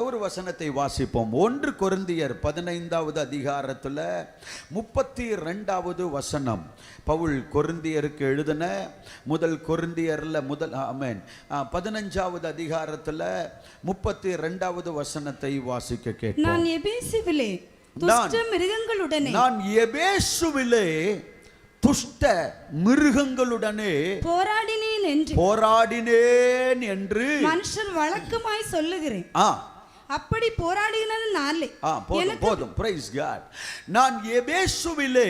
இன்னொரு வசனத்தை வாசிப்போம். 1 கொரிந்தியர் 15வது அதிகாரத்தில் 32வது வசனம். பவுல் கொரிந்தியருக்கு எழுதின முதல் கொரிந்தியர்ல 15வது அதிகாரத்தில் 32வது வசனத்தை வாசிக்க கேட்போம். நான் எபேசுவிலே துஷ்ட மிருகங்களுடனே போராடினேன் என்று மனுஷன் வழக்கமாய் சொல்லுகிறேன். அப்படி போராடினது நாளே. போதும். Praise God. நான் எபேசுவிலே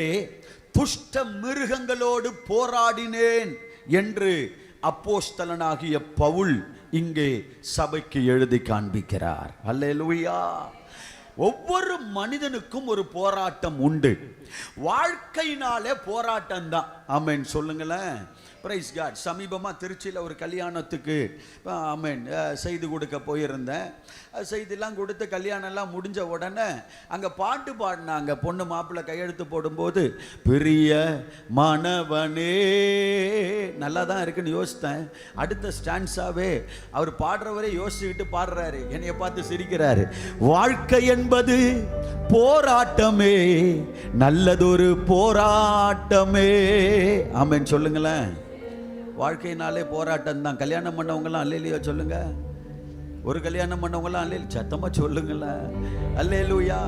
துஷ்ட மிருகங்களோடு போராடினேன் என்று அப்போஸ்தலனாகிய பவுல் இங்கே சபைக்கு எழுதி காண்பிக்கிறார். அல்லேலூயா. ஒவ்வொரு மனிதனுக்கும் ஒரு போராட்டம் உண்டு. வாழ்க்கையினாலே போராட்டம் தான். ஆமென் சொல்லுங்களேன். Praise God. சமீபமாக திருச்சியில் ஒரு கல்யாணத்துக்கு ஆமென் செய்து கொடுக்க போயிருந்தேன். செய்திலாம் கொடுத்து கல்யாணம்லாம் முடிஞ்ச உடனே அங்கே பாட்டு பாடினாங்க. பொண்ணு மாப்பிள்ளை கையெழுத்து போடும்போது பெரிய மாணவனே, நல்லா தான் இருக்குன்னு யோசித்தேன். அடுத்த ஸ்டான்ஸாவே அவர் பாடுறவரே யோசிச்சுக்கிட்டு பாடுறாரு, என்னைய பார்த்து சிரிக்கிறாரு. வாழ்க்கை என்பது போராட்டமே, நல்லதொரு போராட்டமே. ஆமென் சொல்லுங்களேன். வாழ்க்கையினாலே போராட்டம் தான். கல்யாணம் பண்ணவங்களாம் அல்லேலூயா சொல்லுங்க. ஒரு கல்யாணம் பண்ணவங்களாம் அல்லேலூயா சத்தமா சொல்லுங்களேன். அல்லேலூயா.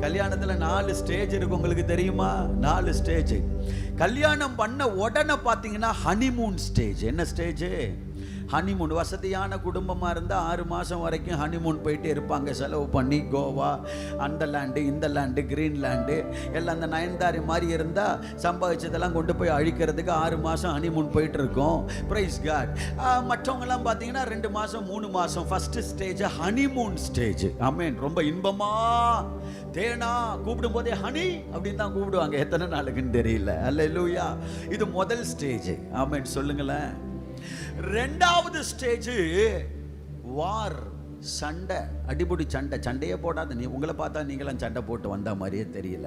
கல்யாணத்தில் 4 ஸ்டேஜ் இருக்கு, உங்களுக்கு தெரியுமா? 4 ஸ்டேஜ். கல்யாணம் பண்ண உடனே பார்த்தீங்கன்னா ஹனிமூன் ஸ்டேஜ். என்ன ஸ்டேஜ்? ஹனிமூன். வசதியான குடும்பமாக இருந்தால் 6 மாதம் வரைக்கும் ஹனிமூன் போயிட்டு இருப்பாங்க. செலவு பண்ணி கோவா, அந்த லேண்டு இந்த லேண்டு கிரீன்லேண்டு எல்லாம் அந்த நயன்தாரி மாதிரி இருந்தால் சம்பாதிச்சதெல்லாம் கொண்டு போய் அழிக்கிறதுக்கு 6 மாதம் ஹனிமூன் போயிட்டு இருக்கோம். Praise God. மற்றவங்கெல்லாம் பார்த்தீங்கன்னா 2 மாதம் 3 மாதம். First stage honeymoon stage. ஆமென். ரொம்ப இன்பமா தேனா கூப்பிடும் போதே ஹனி அப்படின்னு தான் கூப்பிடுவாங்க. எத்தனை நாளுக்குன்னு தெரியல. அல்லேலூயா. இது முதல் ஸ்டேஜ். ஆமென் சொல்லுங்களேன். 2வது ஸ்டேஜ் வார், சண்டை, அடிபுடி சண்டை. சண்டையே போடாத. உங்களை பார்த்தா நீங்களாம் சண்டை போட்டு வந்த மாதிரியே தெரியல.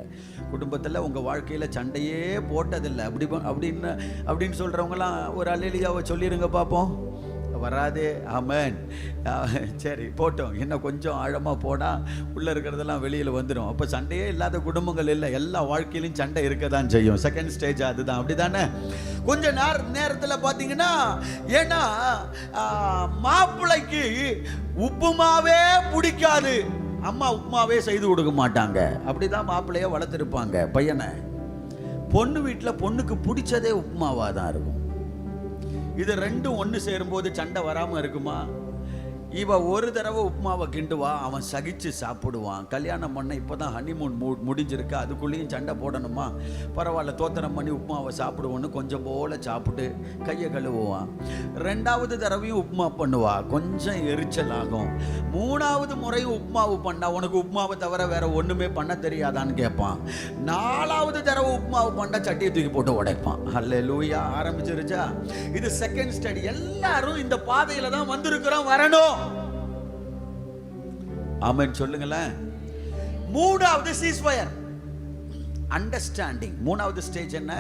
குடும்பத்தில் உங்கள் வாழ்க்கையில் சண்டையே போட்டதில்லை அப்படின்னு சொல்கிறவங்களாம் ஒரு அல்லேலூயாவை சொல்லிடுங்க பார்ப்போம். வராதே. ஆமென். சரி போட்டோம். இன்னும் கொஞ்சம் ஆழமாக போனால் உள்ளே இருக்கிறதெல்லாம் வெளியில் வந்துடும். அப்போ சண்டையே இல்லாத குடும்பங்கள் இல்லை. எல்லா வாழ்க்கையிலும் சண்டை இருக்க தான் செய்யும். செகண்ட் ஸ்டேஜ் அதுதான். அப்படி தானே? கொஞ்ச நேரத்தில் பார்த்தீங்கன்னா, ஏன்னா மாப்பிள்ளைக்கு உப்புமாவே பிடிக்காது. அம்மா உப்புமாவே செய்து கொடுக்க மாட்டாங்க. அப்படிதான் மாப்பிள்ளைய வளர்த்துருப்பாங்க பையனை. பொண்ணு வீட்டில் பொண்ணுக்கு பிடிச்சதே உப்புமாவாக தான் இருக்கும். இது ரெண்டும் ஒன்று சேரும்போது சண்டை வராமல் இருக்குமா? இவ ஒரு தடவை உப்புமாவை கிண்டுவா, அவன் சகிச்சு சாப்பிடுவான். கல்யாணம் பண்ண இப்போ தான் ஹனிமூன் முடிஞ்சிருக்கு, அதுக்குள்ளேயும் சண்டை போடணுமா? பரவாயில்ல, தோத்திரம் பண்ணி உப்புமாவை சாப்பிடுவோன்னு கொஞ்சம் போல சாப்பிட்டு கையை கழுவுவான். 2வது தடவையும் உப்புமா பண்ணுவா, கொஞ்சம் எரிச்சல் ஆகும். 3வது முறையும் உப்புமாவு பண்ணா, உனக்கு உப்புமாவை தவிர வேற ஒன்றுமே பண்ண தெரியாதான்னு கேட்பான். 4வது தடவை உப்புமாவு பண்ணா சட்டியை தூக்கி போட்டு உடைப்பான். அல்லேலூயா. ஆரம்பிச்சிருச்சா? இது செகண்ட் ஸ்டடி. எல்லாரும் இந்த பாதையில தான் வந்திருக்கிறோம், வரணும். ஆமென் சொல்லுங்களேன். 3வது சீஸ்ஃபயர், அண்டர்ஸ்டாண்டிங். 3வது ஸ்டேஜ் என்ன?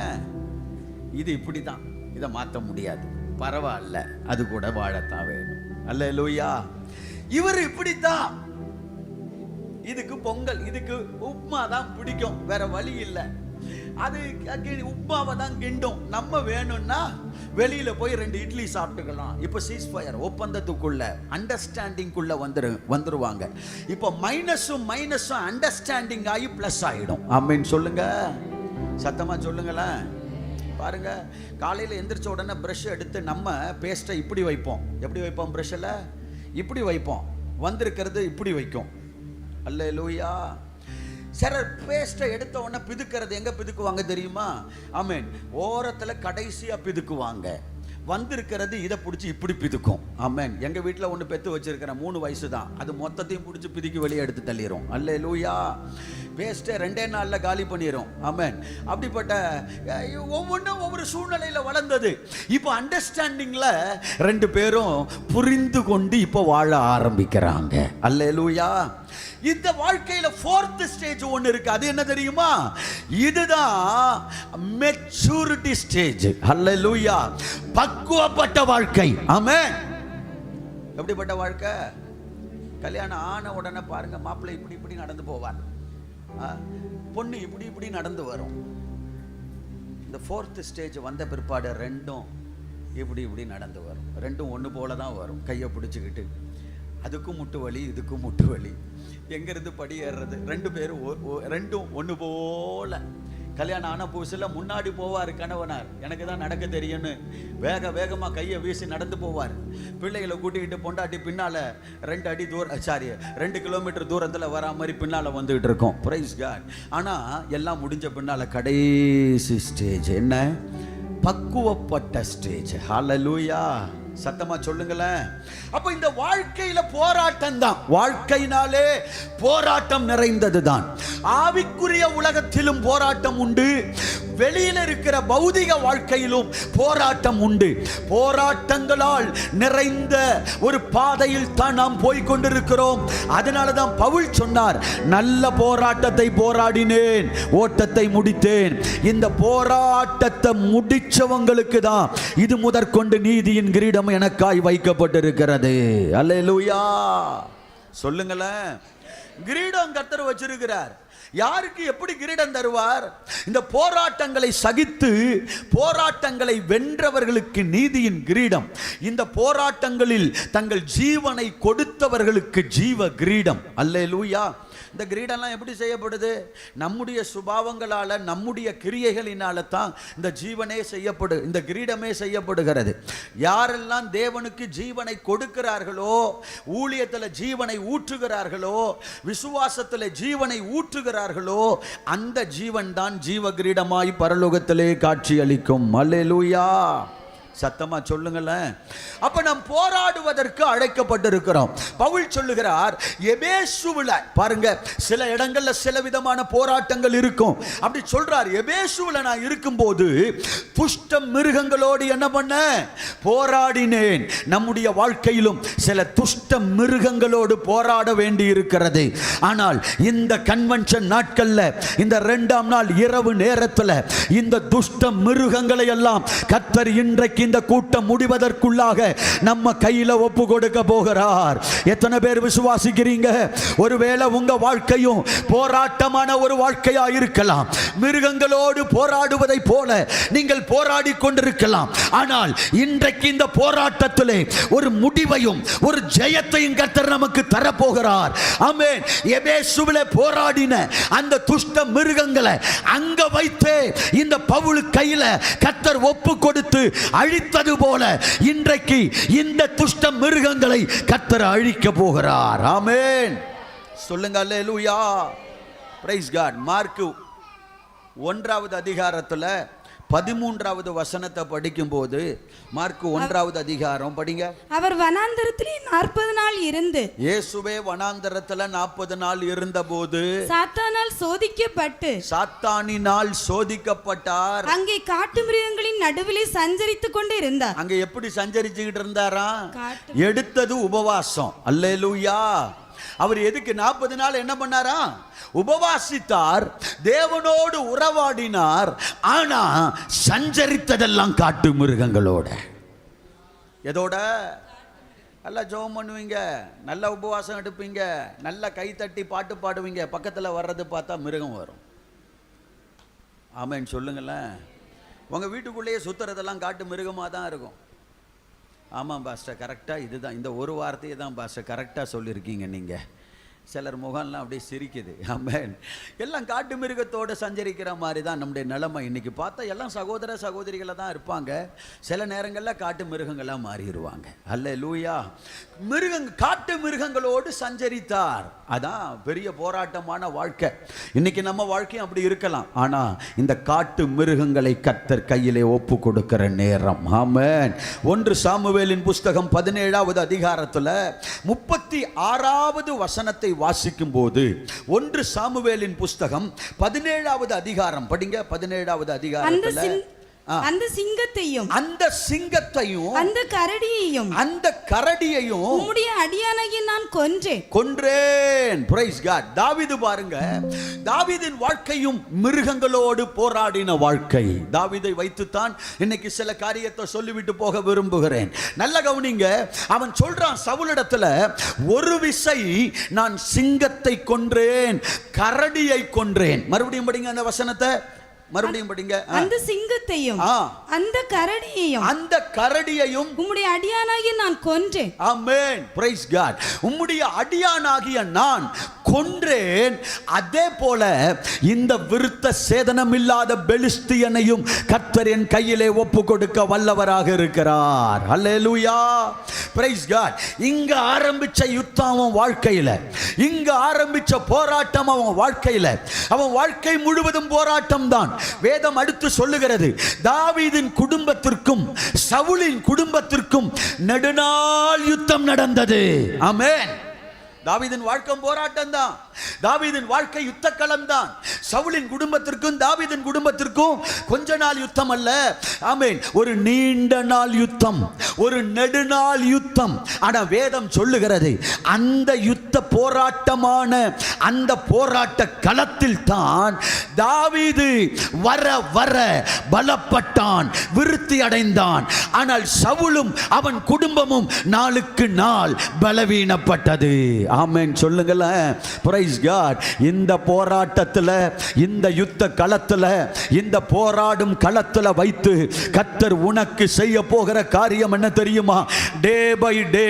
இது இப்படிதான், இதை மாற்ற முடியாது, பரவாயில்ல, அது கூட வாழத்தான் வேணும். அல்லேலூயா. இவர் இப்படித்தான், இதுக்கு பொங்கல், இதுக்கு உப்புமா தான் பிடிக்கும், வேற வழி இல்லை. அது உப்புமாவை தான் கிண்டும். நம்ம வேணும்னா வெளியில போய் 2 இட்லி சாப்பிட்டுக்கலாம். இப்போ சீஸ்ஃபயர், ஒப்பந்தத்துக்குள்ள, அண்டர்ஸ்டாண்டிங்குள்ள வந்துருவாங்க. இப்போ மைனஸும் அண்டர்ஸ்டாண்டிங் ஆகி பிளஸ் ஆயிடும். ஆமென் சொல்லுங்க. சத்தமா சொல்லுங்களேன். பாருங்க, காலையில் எந்திரிச்ச உடனே பிரஷ் எடுத்து நம்ம பேஸ்ட்டை இப்படி வைப்போம். எப்படி வைப்போம்? பிரஷ்ல இப்படி வைப்போம். வந்திருக்கிறது இப்படி வைக்கும். அல்லேலூயா. சரி, பேஸ்ட்டை எடுத்த உடனே பிதுக்கிறது எங்க பிதுக்குவாங்க தெரியுமா? ஆமென். ஓரத்தில் கடைசியாக பிதுக்குவாங்க. வந்திருக்கிறது இதை பிடிச்சி இப்படி பிதுக்கும். ஆமென். எங்கள் வீட்டில் ஒன்று பெற்று வச்சிருக்கிறேன், 3 வயசு தான். அது மொத்தத்தையும் பிடிச்சி பிதுக்கி வெளியே எடுத்து தள்ளிடும். அல்லேலூயா. பேஸ்ட்டை 2 நாளில் காலி பண்ணிடும். ஆமென். அப்படிப்பட்ட ஒவ்வொன்றும் ஒவ்வொரு சூழ்நிலையில் வளர்ந்தது. இப்போ அண்டர்ஸ்டாண்டிங்கில் 2 பேரும் புரிந்து கொண்டு இப்போ வாழ ஆரம்பிக்கிறாங்க. அல்லேலூயா. இந்த வாழ்க்கையில 4th ஸ்டேஜ் ஒன்று இருக்கு. அது என்ன தெரியுமா? இதுதான் மெச்சூரிட்டி ஸ்டேஜ். அல்லேலூயா. பக்குவப்பட்ட வாழ்க்கை. ஆமென். எப்படிப்பட்ட வாழ்க்கை? கல்யாணம் ஆன உடனே பாருங்க, மாப்பிள்ளை இப்படி இப்படி நடந்து போவார், பொண்ணு இப்படி இப்படி நடந்து வரும். இந்த 4th ஸ்டேஜ் வந்த பிற்பாடு ரெண்டும் இப்படி இப்படி நடந்து வரும். ரெண்டும் ஒன்று போல தான் வரும், கையை பிடிச்சிக்கிட்டு. அதுக்கும் முட்டு வலி, இதுக்கும் முட்டு வலி. எங்கேருந்து படி ஏறுறது? ரெண்டும் ஒன்று போல. கல்யாணம் ஆன புதுசில் முன்னாடி போவார் கணவனார், எனக்கு தான் நடக்க தெரியும்னு வேகமாக கையை வீசி நடந்து போவார். பிள்ளைகளை கூட்டிக்கிட்டு பொண்டாட்டி பின்னால் 2 கிலோமீட்டர் தூரத்தில் வரா மாதிரி பின்னால் வந்துக்கிட்டு இருக்கோம். Praise God. ஆனால் எல்லாம் முடிஞ்ச பின்னால் கடைசி ஸ்டேஜ் என்ன? பக்குவப்பட்ட ஸ்டேஜ். ஹல்லேலூயா, சத்தமா சொல்லுங்களேன். அப்ப இந்த வாழ்க்கையில போராட்டம் தான். வாழ்க்கையினாலே போராட்டம் நிறைந்தது தான். ஆவிக்குரிய உலகத்திலும் போராட்டம் உண்டு, வெளியில இருக்கிற பௌதிக வாழ்க்கையிலும் போராட்டம் உண்டு. போராட்டங்களால் நிறைந்த ஒரு பாதையில் தான் நாம் போய் கொண்டிருக்கிறோம். அதனால தான் பவுல் சொன்னார், நல்ல போராட்டத்தை போராடினேன், ஓட்டத்தை முடித்தேன். இந்த போராட்டத்தை முடிச்சவங்களுக்கு தான் இது முதற்கொண்டு நீதியின் கிரீடம் எனக்காய் வைக்கப்பட்டிருக்கிறது. அல்லேலூயா, சொல்லுங்களேன். கிரீடம் கர்த்தர் வச்சிருக்கிறார். யாருக்கு எப்படி கிரீடம் தருவார்? இந்த போராட்டங்களை சகித்து போராட்டங்களை வென்றவர்களுக்கு நீதியின் கிரீடம். இந்த போராட்டங்களில் தங்கள் ஜீவனை கொடுத்தவர்களுக்கு ஜீவ கிரீடம். அல்லேலூயா. இந்த கிரீடம்லாம் எப்படி செய்யப்படுது? நம்முடைய சுபாவங்களால, நம்முடைய கிரியைகளினால தான் இந்த ஜீவனே இந்த கிரீடமே செய்யப்படுகிறது. யாரெல்லாம் தேவனுக்கு ஜீவனை கொடுக்கிறார்களோ, ஊழியத்தில் ஜீவனை ஊற்றுகிறார்களோ, விசுவாசத்தில் ஜீவனை ஊற்றுகிறார்களோ, அந்த ஜீவன் தான் ஜீவ கிரீடமாய் பரலோகத்திலே காட்சி அளிக்கும். அல்லேலூயா, சத்தமா சொல்லுங்களேன். அப்ப நாம் போராடுவதற்கு அழைக்கப்பட்டிருக்கிறோம். பவுல் சொல்லுகிறார், எபேசுவில் பாருங்க, சில இடங்கள்ல சில விதமான போராட்டங்கள் இருக்கும். அப்படி சொல்றார், எபேசுவில் நான் இருக்கும்போது துஷ்ட மிருகங்களோடு என்ன பண்ண? போராடினேன். நம்முடைய வாழ்க்கையிலும் சில துஷ்ட மிருகங்களோடு போராட வேண்டி இருக்கிறது. ஆனால் இந்த கன்வென்ஷன் நாட்கள்ல, இந்த 2ஆம் நாள் இரவு நேரத்தில் இந்த துஷ்ட மிருகங்களை எல்லாம் கர்த்தர் இன்றைக்கு இந்த கூட்டம் முடிவதற்குள்ளாக நம்ம கையில ஒப்பு கொடுக்க போகிறார். எத்தனை பேர் விசுவாசிக்கிறீங்க? ஒருவேளை உங்க வாழ்க்கையும் போராட்டமான ஒரு வாழ்க்கையா இருக்கலாம். மிருகங்களோடு போராடுவதை போல நீங்கள் போராடி கொண்டிருக்கலாம். ஆனால் இன்றைக்கு இந்த போராட்டத்திலே ஒரு முடிவையும் ஒரு ஜெயத்தையும் கர்த்தர் நமக்கு தரப்போகிறார். ஆமென். எபேசுவிலே போராடின அந்த துஷ்ட மிருகங்களை அங்க வைத்தே இந்த பவுல் கையில கர்த்தர் ஒப்பு கொடுத்து அழித்தது போல இன்றைக்கு இந்த துஷ்ட மிருகங்களை கர்த்தர் அழிக்க போகிறார். ஆமென், சொல்லுங்க அல்லேலூயா, பிரைஸ் காட். மார்க் 1வது அதிகாரத்தில் 13வது வசனத்தை படிக்கும் போது, மார்க் 1வது அதிகாரம் படிங்க. அவர் வனாந்தரத்திலே 40 நாள் இருந்து, இயேசுவே வனாந்தரத்தில் 40 நாள் இருந்தபோது சாத்தானினால் சோதிக்கப்பட்டார். அங்கே காட்டு மிருகங்களின் நடுவிலே சஞ்சரித்துக் கொண்டு இருந்தார். அங்க எப்படி சஞ்சரிச்சுக்கிட்டு இருந்தாரா? எடுத்தது உபவாசம். அல்லேலூயா. அவர் எதுக்கு 40 நாள் என்ன பண்ணாரா? உபவாசித்தார், தேவனோடு உறவாடினார். ஆனா சஞ்சரித்ததெல்லாம் காட்டு மிருகங்களோட. எதோட? நல்லா ஜெபம் பண்ணுவீங்க, நல்ல உபவாசம் எடுப்பீங்க, நல்ல கை தட்டி பாட்டு பாடுவீங்க, பக்கத்தில் வர்றது பார்த்தா மிருகம் வரும். ஆமென், சொல்லுங்களேன். உங்கள் வீட்டுக்குள்ளேயே சுத்துறதெல்லாம் காட்டு மிருகமாக தான் இருக்கும். ஆமாம் பாஸ்டர், கரெக்டாக இதுதான், இந்த ஒரு வார்த்தையை தான் பாஸ்டர் கரெக்டாக சொல்லியிருக்கீங்க நீங்கள். சிலர் முகம்லாம் அப்படியே சிரிக்குது. ஆமென். எல்லாம் காட்டு மிருகத்தோடு சஞ்சரிக்கிற மாதிரி தான் நம்முடைய நிலைமை. இன்னைக்கு பார்த்தா எல்லாம் சகோதர சகோதரிகளை தான் இருப்பாங்க. சில நேரங்களில் காட்டு மிருகங்களாக மாறிடுவாங்க. அல்லேலூயா. காட்டு மிருகங்களோடு சஞ்சரித்தார். அதான் பெரிய போராட்டமான வாழ்க்கை. இன்னைக்கு நம்ம வாழ்க்கையும் அப்படி இருக்கலாம். ஆனால் இந்த காட்டு மிருகங்களை கர்த்தர் கையிலே ஒப்பு கொடுக்கிற நேரம். ஆமென். 1 சாமுவேலின் புஸ்தகம் 17வது அதிகாரத்தில் 36வது வசனத்தை வாசிக்கும் போது, 1 சாமுவேலின் புஸ்தகம் 17வது அதிகாரம் படிங்க. 17வது அதிகாரத்தில் அந்த சிங்கத்தையும் அந்த கரடியையும் உம்முடைய அடியானாகிய நான் கொன்றேன். Price God. தாவீது பாருங்க, தாவீதின் வாழ்க்கையும் மிருகங்களோடு போராடின வாழ்க்கை. தாவீதை வைத்துத்தான் இன்னைக்கு சில காரியத்தை சொல்லிவிட்டு போக விரும்புகிறேன். நல்ல கவனிங்க. அவன் சொல்றான் சவுலிடத்துல, ஒரு விசை நான் சிங்கத்தை கொன்றேன், கரடியை கொன்றேன். மறுபடியும் படிங்க அந்த வசனத்தை, மறுபடியும் படிங்க. அந்த சிங்கத்தையும் அந்த கரடியையும் உம்முடைய அடியானாகிய நான் கொன்றேன். ஆமென். Price God. உம்முடைய அடியானாகிய நான் கொன்றேன். அதே போல இந்த விருத்த சேதனம் இல்லாத பெலிஸ்தியனையும் கர்த்தர் என் கையிலே ஒப்பு கொடுக்க வல்லவராக இருக்கிறார். அல்லேலூயா. Praise God. இங்க ஆரம்பிச்ச யுத்தம் அவன் வாழ்க்கையில, இங்க ஆரம்பிச்ச போராட்டம் அவன் வாழ்க்கையில, அவன் வாழ்க்கை முழுவதும் போராட்டம் தான். வேதம் அடுத்து சொல்லுகிறது, தாவீதின் குடும்பத்திற்கும் சவுலின் குடும்பத்திற்கும் நெடுநாள் யுத்தம் நடந்தது. ஆமென். தாவீதின் வாழ்க்கை போராட்டம் தான், தாவீதின் வாழ்க்கை யுத்த களம் தான். சவுலின் குடும்பத்திற்கும் தாவீதின் குடும்பத்திற்கும் கொஞ்ச நாள் யுத்தம் அல்ல. ஆமென். ஒரு நீண்ட நாள் யுத்தம், ஒரு நெடுநாள் யுத்தம். ஆனா வேதம் சொல்லுகிறது, அந்த யுத்த போராட்டமான அந்த போராட்ட களத்தில் தான் தாவீது வர வர பலப்பட்டான், விருத்தி அடைந்தான். ஆனால் சவுலும் அவன் குடும்பமும் நாளுக்கு நாள் பலவீனப்பட்டது. ஆமென் சொல்லுங்களேன். Praise God. இந்த போராட்டத்தில், இந்த யுத்த களத்தில், இந்த போராடும் களத்தில் வைத்து கர்த்தர் உனக்கு செய்ய போகிற காரியம் என்ன தெரியுமா? டே பை டே,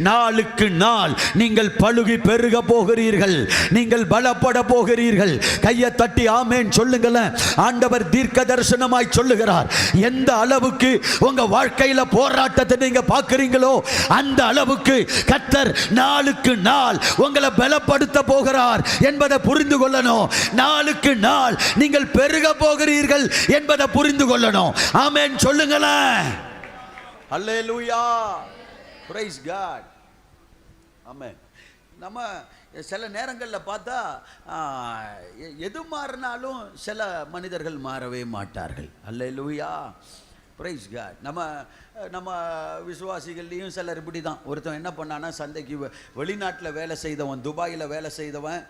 நாளுக்கு நாள் நீங்கள் பழுகி பெருக போகிறீர்கள், நீங்கள் பலப்பட போகிறீர்கள். கையை தட்டி ஆமென் சொல்லுங்களேன். ஆண்டவர் தீர்க்க தரிசனமாய் சொல்லுகிறார், எந்த அளவுக்கு உங்க வாழ்க்கையில போராட்டத்தை நீங்க பார்க்கிறீங்களோ அந்த அளவுக்கு கர்த்தர் நாளுக்கு நாள் உங்களை பலப்படுத்த போகிறார் என்பதை புரிந்து கொள்ளணும். நாளுக்கு நாள் நீங்கள் பெருக போகிறீர்கள் என்பதை புரிந்து கொள்ளணும். ஆமென் சொல்லுங்களேன். அல்லேலூயா. Praise God. ஆமென். நம்ம சில நேரங்களில் பார்த்தா எது மாறினாலும் சில மனிதர்கள் மாறவே மாட்டார்கள். அல்லேலூயா. Praise God. நம்ம விசுவாசிகள்லையும் சிலர் இப்படி தான். ஒருத்தன் என்ன பண்ணான்னா, சந்தைக்கு வெளிநாட்டில் வேலை செய்தவன், துபாயில் வேலை செய்தவன்,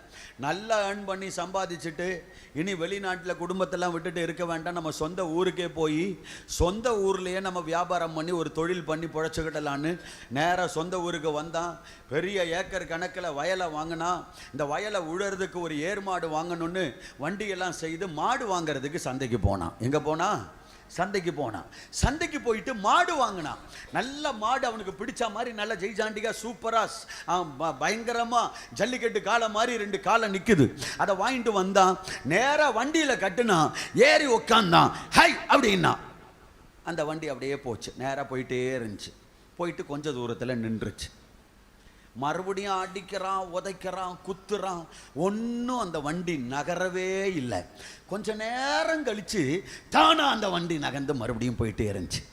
நல்லா ஏர்ன் பண்ணி சம்பாதிச்சுட்டு இனி வெளிநாட்டில் குடும்பத்தெல்லாம் விட்டுட்டு இருக்க வேண்டாம், நம்ம சொந்த ஊருக்கே போய் சொந்த ஊர்லேயே நம்ம வியாபாரம் பண்ணி ஒரு தொழில் பண்ணி பிழைச்சிக்கிடலான்னு நேராக சொந்த ஊருக்கு வந்தான். பெரிய ஏக்கர் கணக்கில் வயலை வாங்கினா, இந்த வயலை உழறதுக்கு ஒரு ஏர்மாடு வாங்கணும்னு வண்டியெல்லாம் செய்து மாடு வாங்கிறதுக்கு சந்தைக்கு போனான். எங்கே போனான்? சந்தைக்கு போனான். சந்தைக்கு போயிட்டு மாடு வாங்கினான். நல்ல மாடு அவனுக்கு பிடிச்ச மாதிரி, நல்ல ஜெய்ஜாண்டிகா சூப்பரா பயங்கரமா ஜல்லிக்கட்டு காலை மாதிரி 2 காலை நிக்குது. அதை வாங்கிட்டு வந்தான். நேரா வண்டியில கட்டுனா, ஏறி உக்காந்தான். ஹை அப்படின்னா அந்த வண்டி அப்படியே போச்சு. நேரா போயிட்டே இருந்துச்சு. போயிட்டு கொஞ்ச தூரத்தில் நின்றுச்சு. மறுபடியும் அடிக்கிறான், உதைக்கிறான், குத்துறான். ஒன்றும் அந்த வண்டி நகரவே இல்லை. கொஞ்ச நேரம் கழிச்சு தானா அந்த வண்டி நகர்ந்து மறுபடியும் போயிட்டே இருந்துச்சு.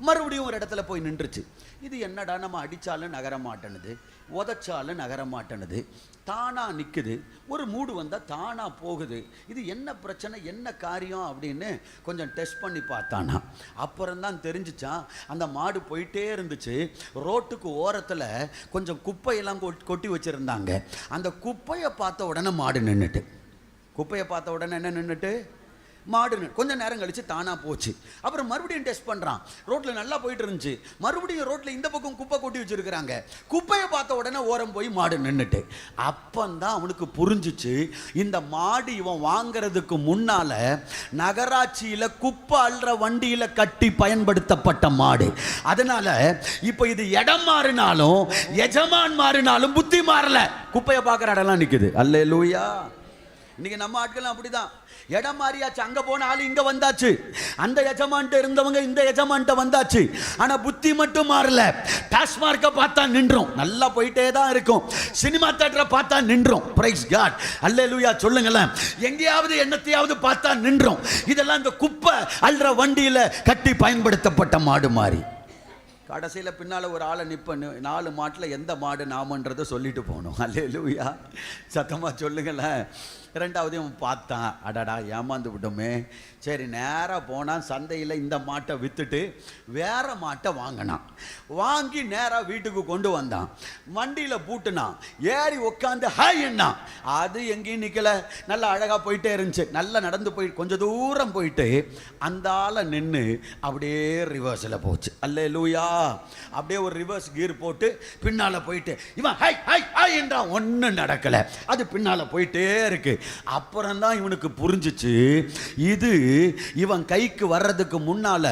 மறுபடியும் ஒரு இடத்துல போய் நின்றுச்சு. இது என்னடா, நம்ம அடித்தாலும் நகர மாட்டேனுது, உதைச்சாலும் நகர மாட்டேனுது, தானா நிற்குது, ஒரு மூடு வந்தால் தானா போகுது, இது என்ன பிரச்சனை, என்ன காரியம் அப்படின்னு கொஞ்சம் டெஸ்ட் பண்ணி பார்த்தானா. அப்புறம்தான் தெரிஞ்சிச்சான், அந்த மாடு போயிட்டே இருந்துச்சு. ரோட்டுக்கு ஓரத்தில் கொஞ்சம் குப்பையெல்லாம் கொட்டி வச்சுருந்தாங்க. அந்த குப்பையை பார்த்த உடனே மாடு நின்றுட்டு, குப்பையை பார்த்த உடனே என்ன நின்றுட்டு, மாடு கொஞ்சம் நேரம் கழிச்சு தானா போச்சு. அப்புறம் மறுபடியும் டெஸ்ட் பண்றான். ரோட்ல நல்லா போயிட்டு இருந்துச்சு. மறுபடியும் ரோட்ல இந்த பக்கம் குப்பை கொட்டி வச்சிருக்காங்க. குப்பையை பார்த்த உடனே ஓரம் போய் மாடு நின்னுட்டு. அப்பந்தான் அவனுக்கு புரிஞ்சிச்சு, இந்த மாடு இவன் வாங்கிறதுக்கு முன்னால நகராட்சியில குப்பை அள்ளுற வண்டியில கட்டி பயன்படுத்தப்பட்ட மாடு. அதனால இப்ப இது இடம் மாறினாலும் எஜமான் மாறினாலும் புத்தி மாறல. குப்பையை பார்க்குற இடம்லாம் நிக்குது. அல்லேலூயா. இன்னைக்கு நம்ம ஆட்கள் அப்படிதான். இடம் மாறியாச்சு, அங்க போன ஆளு இங்க வந்தாச்சு, அந்த எஜமான்ட்ட இருந்தவங்க இந்த எஜமான்ட்ட வந்தாச்சு. ஆனா புத்தி மட்டும் மாறல. டாஸ்மார்க்க பார்த்தா நின்றோம், நல்லா போயிட்டே தான் இருக்கும். சினிமா தியேட்டரை பார்த்தா நின்றோம். Price God. அல்லேலூயா சொல்லுங்களேன். எங்கேயாவது என்னத்தையாவது பார்த்தா நின்றோம். இதெல்லாம் இந்த குப்பை அல்ற வண்டியில கட்டி பயன்படுத்தப்பட்ட மாடு மாதிரி. கடைசியில் பின்னால் ஒரு ஆளை நிற்பேன், 4 மாட்டில் எந்த மாடு நாமன்றதை சொல்லிட்டு போகணும். அல்லேலூயா, சத்தமாக சொல்லுங்களேன். 2வதையும் பார்த்தான், அடடா ஏமாந்து விட்டோமே. சரி, நேராக போனான், சந்தையில் இந்த மாட்டை விற்றுட்டு வேற மாட்டை வாங்கினான். வாங்கி நேராக வீட்டுக்கு கொண்டு வந்தான், வண்டியில் பூட்டுனான், ஏறி உட்காந்து ஹாய்னா. அது எங்கேயும் நிற்கலை, நல்லா அழகாக போயிட்டே இருந்துச்சு. நல்லா நடந்து போய் கொஞ்சம் தூரம் போயிட்டு அந்த ஆளை நின்று அப்படியே ரிவர்ஸில் போச்சு. அல்லேலூயா, அப்படியே ஒரு ரிவர்ஸ் கீர் போட்டு பின்னால் போயிட்டு இவன் ஹை ஹை ஹாய் என்றான், ஒன்றும் நடக்கலை. அது பின்னால் போயிட்டே இருக்கு. அப்புறம்தான் இவனுக்கு புரிஞ்சிச்சு, இது இவன் கைக்கு வர்றதுக்கு முன்னால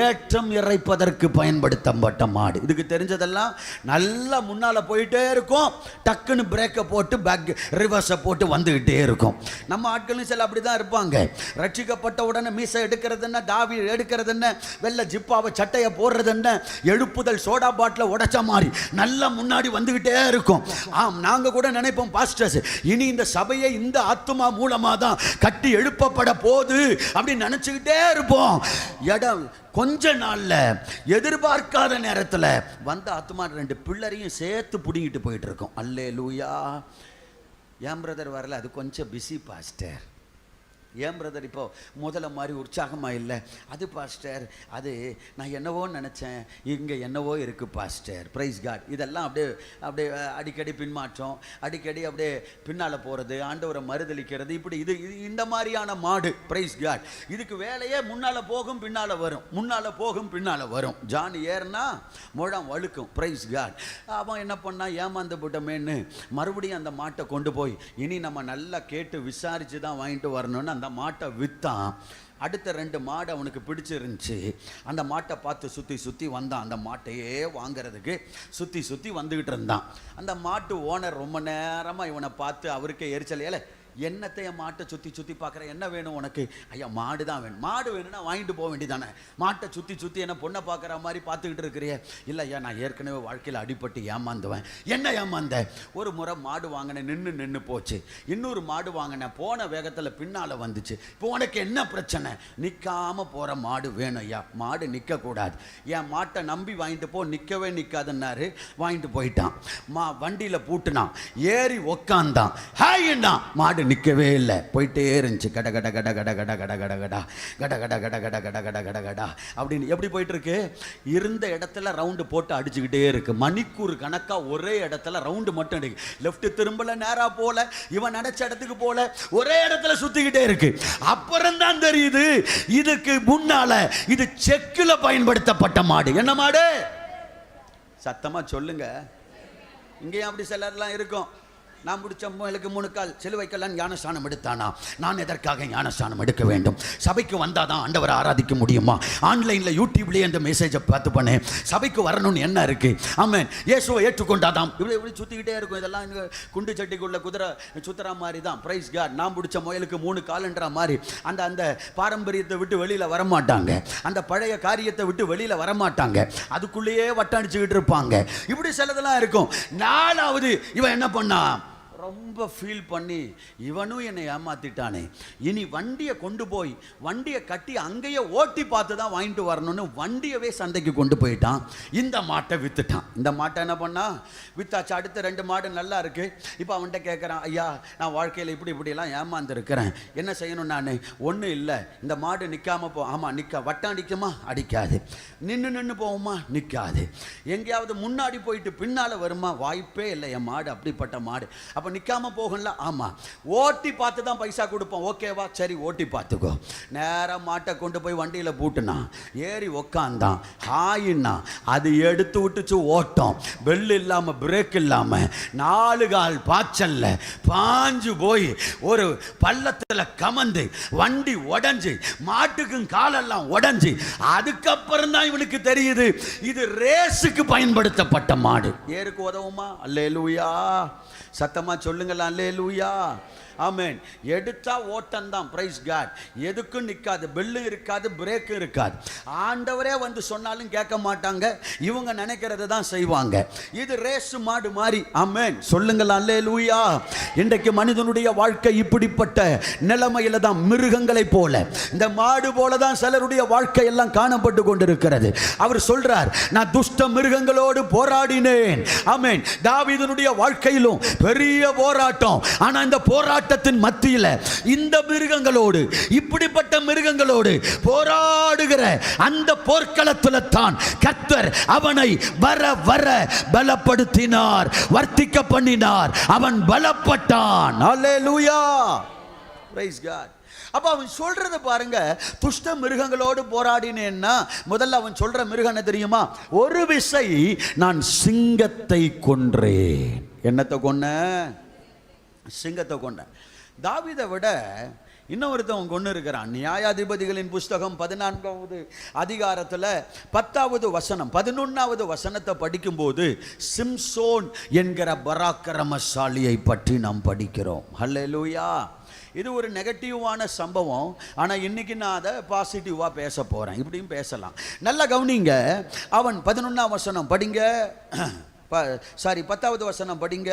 ஏற்றம் இறைப்பதற்கு பயன்படுத்தப்பட்ட மாடு. இதுக்கு தெரிஞ்சதெல்லாம் நல்லா முன்னால போயிட்டே இருக்கும், டக்குன்னு பிரேக்கை போட்டு பேக் ரிவர்ஸை போட்டு வந்துகிட்டே இருக்கும். நம்ம ஆட்களும் சில அப்படிதான் இருப்பாங்க. ரட்சிக்கப்பட்ட உடனே மீசை எடுக்கிறது என்ன, தாவி எடுக்கிறது என்ன, வெள்ளை ஜிப்பாவை சட்டையை போடுறது என்ன, எழுப்புதல் சோடா பாட்டில் உடைச்ச மாதிரி நல்லா முன்னாடி வந்துகிட்டே இருக்கும். ஆம், நாங்க கூட நினைப்போம், பாஸ்டர்ஸ் இனி இந்த சபையை இந்த ஆத்துமா மூலமா தான் கட்டி எழுப்பப்பட போகுது அப்படின்னு நினைச்சுக்கிட்டே இருப்போம். இடம் கொஞ்ச நாள்ல எதிர்பார்க்காத நேரத்தில் வந்த ஆத்துமா 2 பிள்ளரையும் சேர்த்து புடிங்கிட்டு போயிட்டு இருக்கோம். அல்லேலூயா. ஏன் பிரதர் வரல? அது கொஞ்சம் பிஸி பாஸ்டர். ஏன் பிரதர் இப்போ முதல்ல மாதிரி உற்சாகமாக இல்லை? அது பாஸ்டர், அது நான் என்னவோ நினச்சேன், இங்கே என்னவோ இருக்குது பாஸ்டர். Price God. இதெல்லாம் அப்படியே அப்படியே அடிக்கடி பின்மாற்றம், அடிக்கடி அப்படியே பின்னால் போகிறது, ஆண்டவரை மறுதளிக்கிறது, இப்படி இது இந்த மாதிரியான மாடு. Praise God. இதுக்கு வேலையே முன்னால் போகும் பின்னால் வரும், முன்னால் போகும் பின்னால் வரும். ஜான் ஏறுனா முழம் வழுக்கும். Praise God. அவன் என்ன பண்ணா, ஏமாந்து போட்டோமேன்னு மறுபடியும் அந்த மாட்டை கொண்டு போய் இனி நம்ம நல்லா கேட்டு விசாரித்து தான் வாங்கிட்டு வரணும்னு அந்த மாட்டை விற்றான். அடுத்த 2 மாடு அவனுக்கு பிடிச்சிருந்துச்சு. அந்த மாட்டை பார்த்து சுற்றி சுற்றி வந்தான். அந்த மாட்டையே வாங்கிறதுக்கு சுற்றி சுற்றி வந்துக்கிட்டு இருந்தான். அந்த மாட்டு ஓனர் ரொம்ப நேரமாக இவனை பார்த்து அவருக்கே எரிச்சல், ஏல என்னத்தை என் மாட்டை சுற்றி சுற்றி பார்க்குற, என்ன வேணும் உனக்கு? ஐயா மாடு தான் வேணும். மாடு வேணும்னா வாங்கிட்டு போக வேண்டியதானே, மாட்டை சுற்றி சுற்றி என்ன பொண்ணை பார்க்குற மாதிரி பார்த்துக்கிட்டு இருக்கிறியே? இல்லை ஐயா, நான் ஏற்கனவே வாழ்க்கையில் அடிபட்டு ஏமாந்துவேன். என்ன ஏமாந்த? ஒரு முறை மாடு வாங்கினேன், நின்று போச்சு. இன்னொரு மாடு வாங்கினேன், போன வேகத்தில் பின்னால் வந்துச்சு. இப்போ உனக்கு என்ன பிரச்சனை? நிற்காமல் போகிற மாடு வேணும் ஐயா. மாடு நிற்கக்கூடாது. என் மாட்டை நம்பி வாங்கிட்டு போ, நிற்கவே நிற்காதுன்னாரு. வாங்கிட்டு போயிட்டான். வண்டியில் பூட்டுனான், ஏறி உக்காந்தான், ஹாய்னா மாடு நிற்கவே இல்லை, போயிட்டே இருந்துச்சு. கட கட கட கட கட கட கட கடா கட கட கட கட கட கட கட கடா அப்படின்னு எப்படி போயிட்டு இருக்கு? இருந்த இடத்துல ரவுண்டு போட்டு அடிச்சுக்கிட்டே இருக்கு. மணிக்கூர் கணக்கா ஒரே இடத்துல ரவுண்டு மட்டும் அடிக்கு. லெஃப்ட் திரும்பல, நேரா போல, இவன் நினைச்ச இடத்துக்கு போல, ஒரே இடத்துல சுத்திக்கிட்டே இருக்கு. அப்புறம் தான் தெரியுது இதுக்கு முன்னால இது செக்குல பயன்படுத்தப்பட்ட மாடு. என்ன மாடு? சத்தமா சொல்லுங்க. இங்கேயும் அப்படி சிலர்லாம் இருக்கும். நான் முடிச்ச முயலுக்கு 3 கால், சிலுவைக்கெல்லாம் ஞானஸ்தானம் எடுத்தானா? நான் எதற்காக ஞானஸ்தானம் எடுக்க வேண்டும்? சபைக்கு வந்தாதான் ஆண்டவரை ஆராதிக்க முடியுமா? ஆன்லைனில் யூடியூப்லேயே அந்த மெசேஜை பார்த்து பண்ணேன். சபைக்கு வரணும்னு என்ன இருக்கு? ஆமாம், இயேசுவை ஏற்றுக்கொண்டாதான். இப்படி சுற்றிக்கிட்டே இருக்கும். இதெல்லாம் குண்டு சட்டிக்குள்ள குதிரை சுத்துற மாதிரி தான். Praise God. நான் பிடிச்ச முயலுக்கு 3 கால்ன்ற மாதிரி அந்த பாரம்பரியத்தை விட்டு வெளியில் வரமாட்டாங்க, அந்த பழைய காரியத்தை விட்டு வெளியில் வரமாட்டாங்க, அதுக்குள்ளேயே வட்டடிச்சுக்கிட்டு இருப்பாங்க. இப்படி சிலதெல்லாம் இருக்கும். 4வது இவன் என்ன பண்ணா, ரொம்ப ஃபீல் பண்ணி, இவனும் என்னை ஏமாத்திட்டானே, இனி வண்டியை கொண்டு போய் வண்டியை கட்டி அங்கேயே ஓட்டி பார்த்து தான் வாங்கிட்டு வரணும்னு வண்டியவே சந்தைக்கு கொண்டு போயிட்டான். இந்த மாட்டை வித்துட்டான். இந்த மாட்டை என்ன பண்ணா, வித்தாச்சு. அடுத்த 2 மாடு நல்லா இருக்கு. இப்போ அவன்கிட்ட கேட்குறான், ஐயா நான் வாழ்க்கையில் இப்படிலாம் ஏமாந்துருக்கிறேன், என்ன செய்யணும் நான்? ஒன்றும் இல்லை, இந்த மாடு நிற்காம போ. ஆமாம் நிற்க. வட்டம் அடிக்குமா? அடிக்காது. நின்று போகுமா? நிற்காது. எங்கேயாவது முன்னாடி போயிட்டு பின்னால் வருமா? வாய்ப்பே இல்லை. என் மாடு அப்படிப்பட்ட மாடு. அப்போ நிற்காம போகல. ஆமா, ஓட்டி பார்த்து தான் பைசா கொடுப்போம். ஓகேவா? சரி, ஓட்டி பார்த்துக்கோ. நேரம் மாட்டை கொண்டு போய் வண்டியில் பூட்டுனா, ஏறி உக்காந்தான், ஹாயின்னா அது எடுத்து விட்டுச்சு ஓட்டம். பெல் இல்லாம, பிரேக் இல்லாம, 4 கால் பாய்ச்சல்ல பாஞ்சு போய் ஒரு பள்ளத்தில் கமந்து வண்டி உடஞ்சி, மாட்டுக்கும் காலெல்லாம் உடஞ்சி. அதுக்கப்புறம் தான் இவனுக்கு தெரியுது இது ரேஸுக்கு பயன்படுத்தப்பட்ட மாடு. ஏருக்கு உதவுமா? அல்லேலூயா. சத்தமா சொல்லுங்களா அல்லேலூயா. ஆமென். எடுத்தா ஓட்டம் தான். Praise God. எதுக்கும் நிற்காது, பெல்லும் இருக்காது, பிரேக்கும் இருக்காது. ஆண்டவரே வந்து சொன்னாலும் கேட்க மாட்டாங்க, இவங்க நினைக்கிறத தான் செய்வாங்க. இது ரேசு மாடு மாதிரி. ஆமென். சொல்லுங்களா அல்லேலூயா. இன்றைக்கு மனிதனுடைய வாழ்க்கை இப்படிப்பட்ட நிலைமையில தான், மிருகங்களை போல, இந்த மாடு போல தான் சிலருடைய வாழ்க்கை எல்லாம் காணப்பட்டு கொண்டிருக்கிறது. அவர் சொல்றார், நான் துஷ்ட மிருகங்களோடு போராடினேன். ஆமென். தாவீதுனுடைய வாழ்க்கையிலும் பெரிய போராட்டம். ஆனா இந்த போராட்டத்தின் மத்தியில் இந்த மிருகங்களோடு, இப்படிப்பட்ட மிருகங்களோடு போராடுகிற அந்த போர்க்களத்தில் தான் கர்த்தர் அவனை வர வர பலப்படுத்தினார், வர்த்திக்க பண்ணினார். அவன் பலப்பட்டான். அல்லேலூயா. Praise God. அப்ப அவன் சொல்றத பாருங்க, துஷ்ட மிருகங்களோடு போராடினேன்னா முதல்ல அவன் சொல்ற மிருகம் என்ன தெரியுமா? ஒரு விசை நான் சிங்கத்தை கொன்றேன். என்னத்தை கொன்ன? சிங்கத்தை கொண்டேன். தாவீதை விட இன்னொருத்தவன் கொண்டு இருக்கிறான். நியாயாதிபதிகளின் புஸ்தகம் 14வது அதிகாரத்தில் 10வது வசனம் 11வது வசனத்தை படிக்கும்போது சிம்சோன் என்கிற பராக்கிரமசாலியை பற்றி நாம் படிக்கிறோம். ஹல்லேலூயா. இது ஒரு நெகட்டிவான சம்பவம். ஆனால் இன்னைக்கு நான் அதை பாசிட்டிவாக பேச போகிறேன். இப்படியும் பேசலாம். நல்லா கவனிங்க. அவன் 11ஆம் வசனம் படிங்க. 10வது வசனம் படிங்க.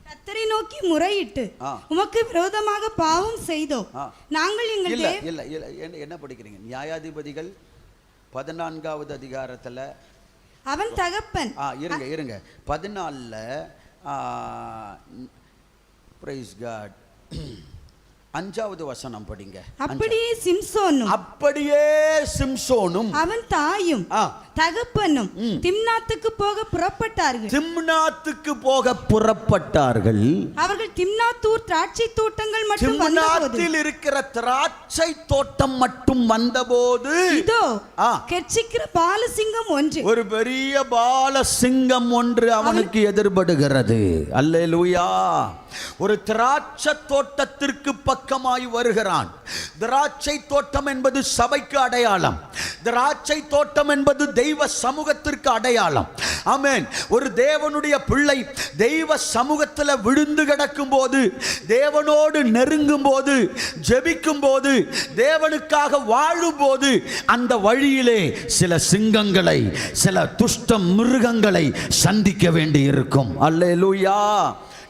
கர்த்தரை நோக்கி முறையிட்டு உமக்கு விரோதமாக பாவம் செய்தோம். நாங்கள் எங்கள் என்ன படிக்கிறீங்க? நியாயாதிபதிகள் 14வது அதிகாரத்தில் அவன் தகப்பன் இருங்க 14ல் பிரைஸ் காட் 5வது வசனம் படிங்க. அப்படியே சிம்சோனும் அவன் தாயும் தகப்பனும் திம்னாத்துக்கு போக புறப்பட்டார்கள். அவர்கள் திம்னாத்தூர் திராட்சை தோட்டங்கள் மட்டும் வந்தபோது, இருக்கிற திராட்சை தோட்டம் மட்டும் வந்தபோது, இதோ கெர்ச்சிக்கிற பாலசிங்கம் ஒன்று, ஒரு பெரிய பாலசிங்கம் ஒன்று அவனுக்கு எதிர்படுகிறது. அல்லேலூயா. ஒரு திராட்சை தோட்டத்திற்கு பக்கமாய் வருகிறான். திராட்சை தோட்டம் என்பது சபைக்கு அடையாளம். திராட்சை தோட்டம் என்பது தெய்வ சமூகத்திற்கு அடையாளம். ஆமென். ஒரு தேவனுடைய பிள்ளை தெய்வ சமூகத்தில் விழுந்து கிடக்கும் போது, தேவனோடு நெருங்கும் போது, ஜெபிக்கும் போது, தேவனுக்காக வாழும் போது, அந்த வழியிலே சில சிங்கங்களை, சில துஷ்ட மிருகங்களை சந்திக்க வேண்டி இருக்கும். அல்லேலூயா.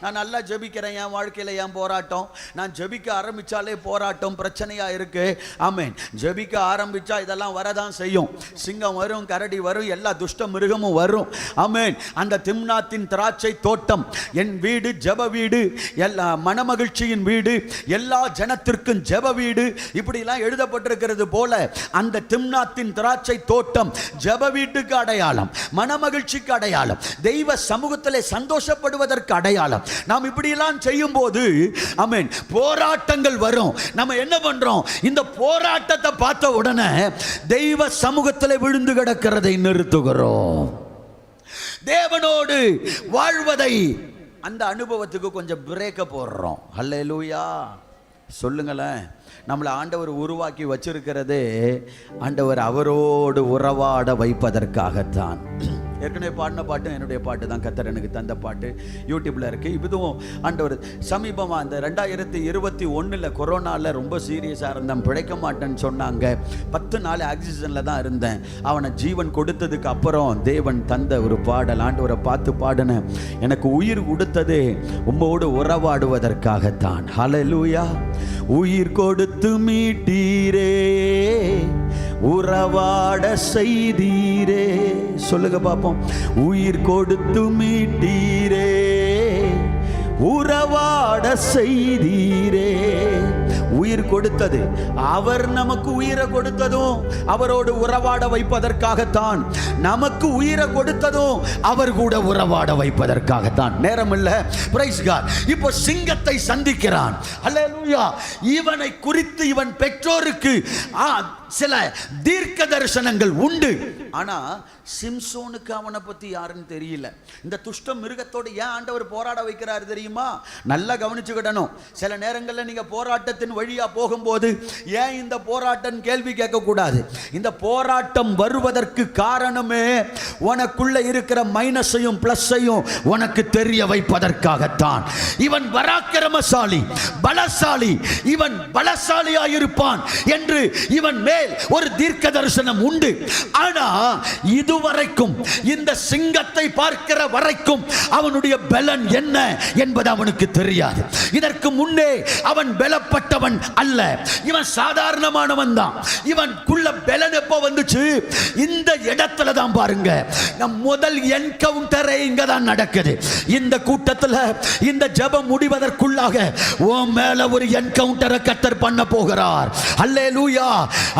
நான் நல்லா ஜெபிக்கிறேன். என் வாழ்க்கையில் என் போராட்டம், நான் ஜெபிக்க ஆரம்பித்தாலே போராட்டம் பிரச்சனையாக இருக்குது. ஆமென். ஜெபிக்க ஆரம்பித்தா இதெல்லாம் வரதான் செய்யும். சிங்கம் வரும், கரடி வரும், எல்லா துஷ்ட மிருகமும் வரும். ஆமென். அந்த திம்னாத்தின் திராட்சை தோட்டம் என் வீடு, ஜெப வீடு, எல்லா மனமகிழ்ச்சியின் வீடு, எல்லா ஜனத்திற்கும் ஜெப வீடு, இப்படிலாம் எழுதப்பட்டிருக்கிறது போல அந்த திம்னாத்தின் திராட்சை தோட்டம் ஜெப வீட்டுக்கு அடையாளம், மனமகிழ்ச்சிக்கு அடையாளம், தெய்வ சமூகத்திலே சந்தோஷப்படுவதற்கு அடையாளம். நாம் இப்படியெல்லாம் செய்யும் போது ஆமென், போராட்டங்கள் வரும். நம்ம என்ன பண்றோம்? இந்த போராட்டத்தை பார்த்த உடனே தெய்வ சமூகத்தில் விழுந்து கிடக்கிறதை நிறுத்துகிறோம். தேவனோடு வாழ்வதை, அந்த அனுபவத்துக்கு கொஞ்சம் பிரேக்க போடுறோம். அல்லேலூயா. சொல்லுங்களேன். நம்மளை ஆண்டவர் உருவாக்கி வச்சிருக்கிறதே ஆண்டவர் அவரோடு உறவாட வைப்பதற்காகத்தான். ஏற்கனவே பாடின பாட்டும் என்னுடைய பாட்டு தான். கர்த்தர் எனக்கு தந்த பாட்டு யூடியூப்ல இருக்கு. இதுவும் ஆண்டவர் சமீபமாக அந்த 2021 கொரோனாவில் ரொம்ப சீரியஸாக இருந்தேன், பிழைக்க மாட்டேன்னு சொன்னாங்க. 10 நாள் ஆக்சிஜனில் தான் இருந்தேன். அவனை ஜீவன் கொடுத்ததுக்கு அப்புறம் தேவன் தந்த ஒரு பாடல், ஆண்டவரை பார்த்து பாடினேன். எனக்கு உயிர் கொடுத்ததே உம்மோடு உறவாடுவதற்காகத்தான். ஹல்லேலூயா. உயிர் கொடுத்து மீட்டீரே, உறவாட செய்தீரே. சொல்லுங்க பாப்போம். உயிர் கொடுத்து மீட்டீரே, உறவாட செய்தீரே. உயிர் கொடுத்தது அவர், நமக்கு உயிரை கொடுத்ததும் அவரோடு உறவாட வைப்பதற்காகத்தான். நமக்கு உயிரை கொடுத்ததும் அவர் கூட உறவாட வைப்பதற்காகத்தான். நேரம் இல்ல. Praise God. இப்போ சிங்கத்தை சந்திக்கிறான். அல்லேலூயா. இவனை குறித்து இவன் பெற்றோருக்கு சில தீர்க்க தரிசனங்கள் உண்டு. ஆனா சிம்சோனுக்கு அவனை பத்தி யாருன்னு தெரியல. இந்த துஷ்ட மிருகத்தோடு ஏன் ஆண்டவர் போராட வைக்கிறார் தெரியுமா? நல்லா கவனிச்சுக்கிடணும். சில நேரங்களில் நீங்க போராட்டத்தின் வழியா வழியா போகும்போது ஏன் இந்த போராட்டம் கேள்வி கேட்க கூடாது. இந்த போராட்டம் வருவதற்கு காரணமே உனக்குள்ள இருக்கிற மைனஸையும் பிளஸையும் உனக்கு தெரிய வைப்பதற்காகத்தான். இவன் பராக்கிரமசாலி, பலசாலி, இவன் பலசாலியாயிருப்பான் என்று இவன் மேல் ஒரு தீர்க்க தரிசனம் உண்டு. ஆனா இதுவரைக்கும் இந்த சிங்கத்தை பார்க்கிற வரைக்கும் அவனுடைய பலன் என்ன என்பது அவனுக்கு தெரியாது. இதற்கு முன்னே அவன் பலப்பட்டவன் அல்ல, இவன் சாதாரணமானவன் தான். இவனுக்குள்ள பலன் எப்போ வந்துச்சு? இந்த இடத்துல தான் பாருங்க, நம் முதல் என்கவுண்டரே இங்க தான் நடக்குது. இந்த கூட்டத்தில் இந்த ஜெபம் முடிவதற்குள்ளாக உன் மேல ஒரு என்கவுண்டரை கர்த்தர் பண்ண போகிறார். அல்லேலூயா.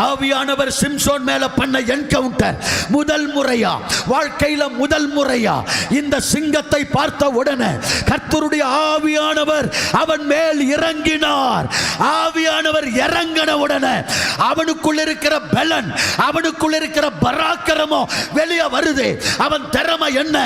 ஆவியானவர் சிம்சோன் மேல பண்ண என்கவுண்டர் முதல் முறையா, வாழ்க்கையில முதல் முறையா இந்த சிங்கத்தை பார்த்த உடனே கர்த்தருடைய ஆவியானவர் அவன் மேல் இறங்கினார். ஆவியானவர் இறங்கின உடனே அவனுக்குள்ள இருக்கிற பலன், அவனுக்குள்ள இருக்கிற பராக்கிரமம் வெளியே வருது. அவன் திறமை என்ன,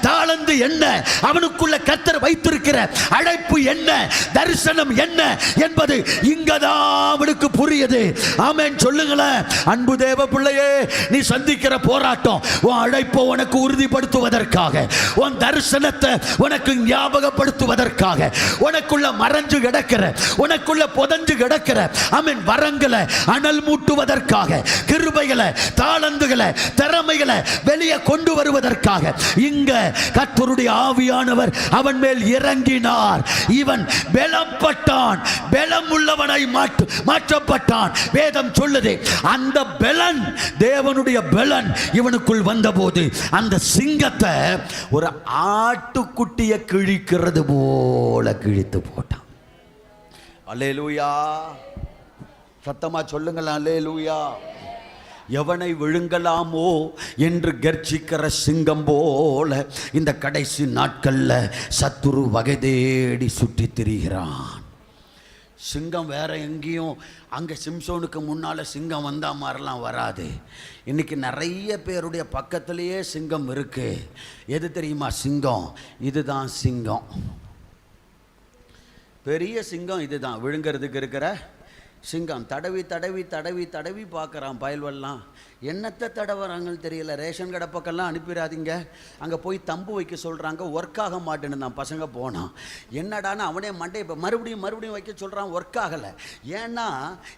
தாளந்து என்ன, அவனுக்குள்ள கர்த்தர் வைத்திருக்கிற அழைப்பு என்ன, தரிசனம் என்ன என்பது இங்கதான் அவனுக்கு புரியுது. ஆமென் சொல்லுங்களேன். அன்பு தேவ பிள்ளையே, நீ சந்திக்கிற போராட்டம் உன் அழைப்பை உனக்கு உறுதிப்படுத்துவதற்காக, உன் தரிசனத்தை உனக்கு ஞாபகப்படுத்துவதற்காக, உனக்குள்ள மறைஞ்சு கிடக்கிற, உனக்குள்ள புதஞ்சு கிடக்கிற ஆமென் வரங்களை அனல் மூட்டுவதற்காக, கிருபைகளை, தாளந்துகளை, திறமைகளை வெளியே கொண்டு வருவதற்காக இங்க கர்த்தருடைய ஆவியானவர் அவன் மேல் இறங்கினார். இவன் பலப்பட்டான், பலம் உள்ளவனை மாற்றப்பட்டான். வேதம் சொல்லுது, அந்த பலன், தேவனுடைய பலன் இவனுக்குள் வந்தபோது அந்த சிங்கத்தை ஒரு ஆட்டுக்குட்டியை கிழிக்கிறது போல கிழித்து போட்டான். அல்லேலூயா. சத்தமா சொல்லுங்களா அல்லேலூயா. எவனை விழுங்கலாமோ என்று கர்ஜிக்கிற சிங்கம் போல இந்த கடைசி நாட்கள்ல சத்துரு வகை தேடி சுற்றி திரிகிறான். சிங்கம் வேற எங்கேயும் அங்கே சிம்சோனுக்கு முன்னால் சிங்கம் வந்தா மாதிரிலாம் வராது. இன்னைக்கு நிறைய பேருடைய பக்கத்திலேயே சிங்கம் இருக்கு. எது தெரியுமா சிங்கம்? இதுதான் சிங்கம். பெரிய சிங்கம் இதுதான், விழுங்கிறதுக்கு இருக்கிற சிங்கம். தடவி தடவி தடவி தடவி பார்க்குறான் பயல்வெல்லாம். என்னத்தை தடவுறாங்கன்னு தெரியல. ரேஷன் கடை பக்கம்லாம் அனுப்பிடாதீங்க, அங்கே போய் தம்பு வைக்க சொல்கிறாங்க. ஒர்க் ஆக மாட்டேன்னு தான் பசங்க போனான். என்னடான்னு அவனே மண்டே இப்போ மறுபடியும் வைக்க சொல்கிறான். ஒர்க் ஆகலை. ஏன்னா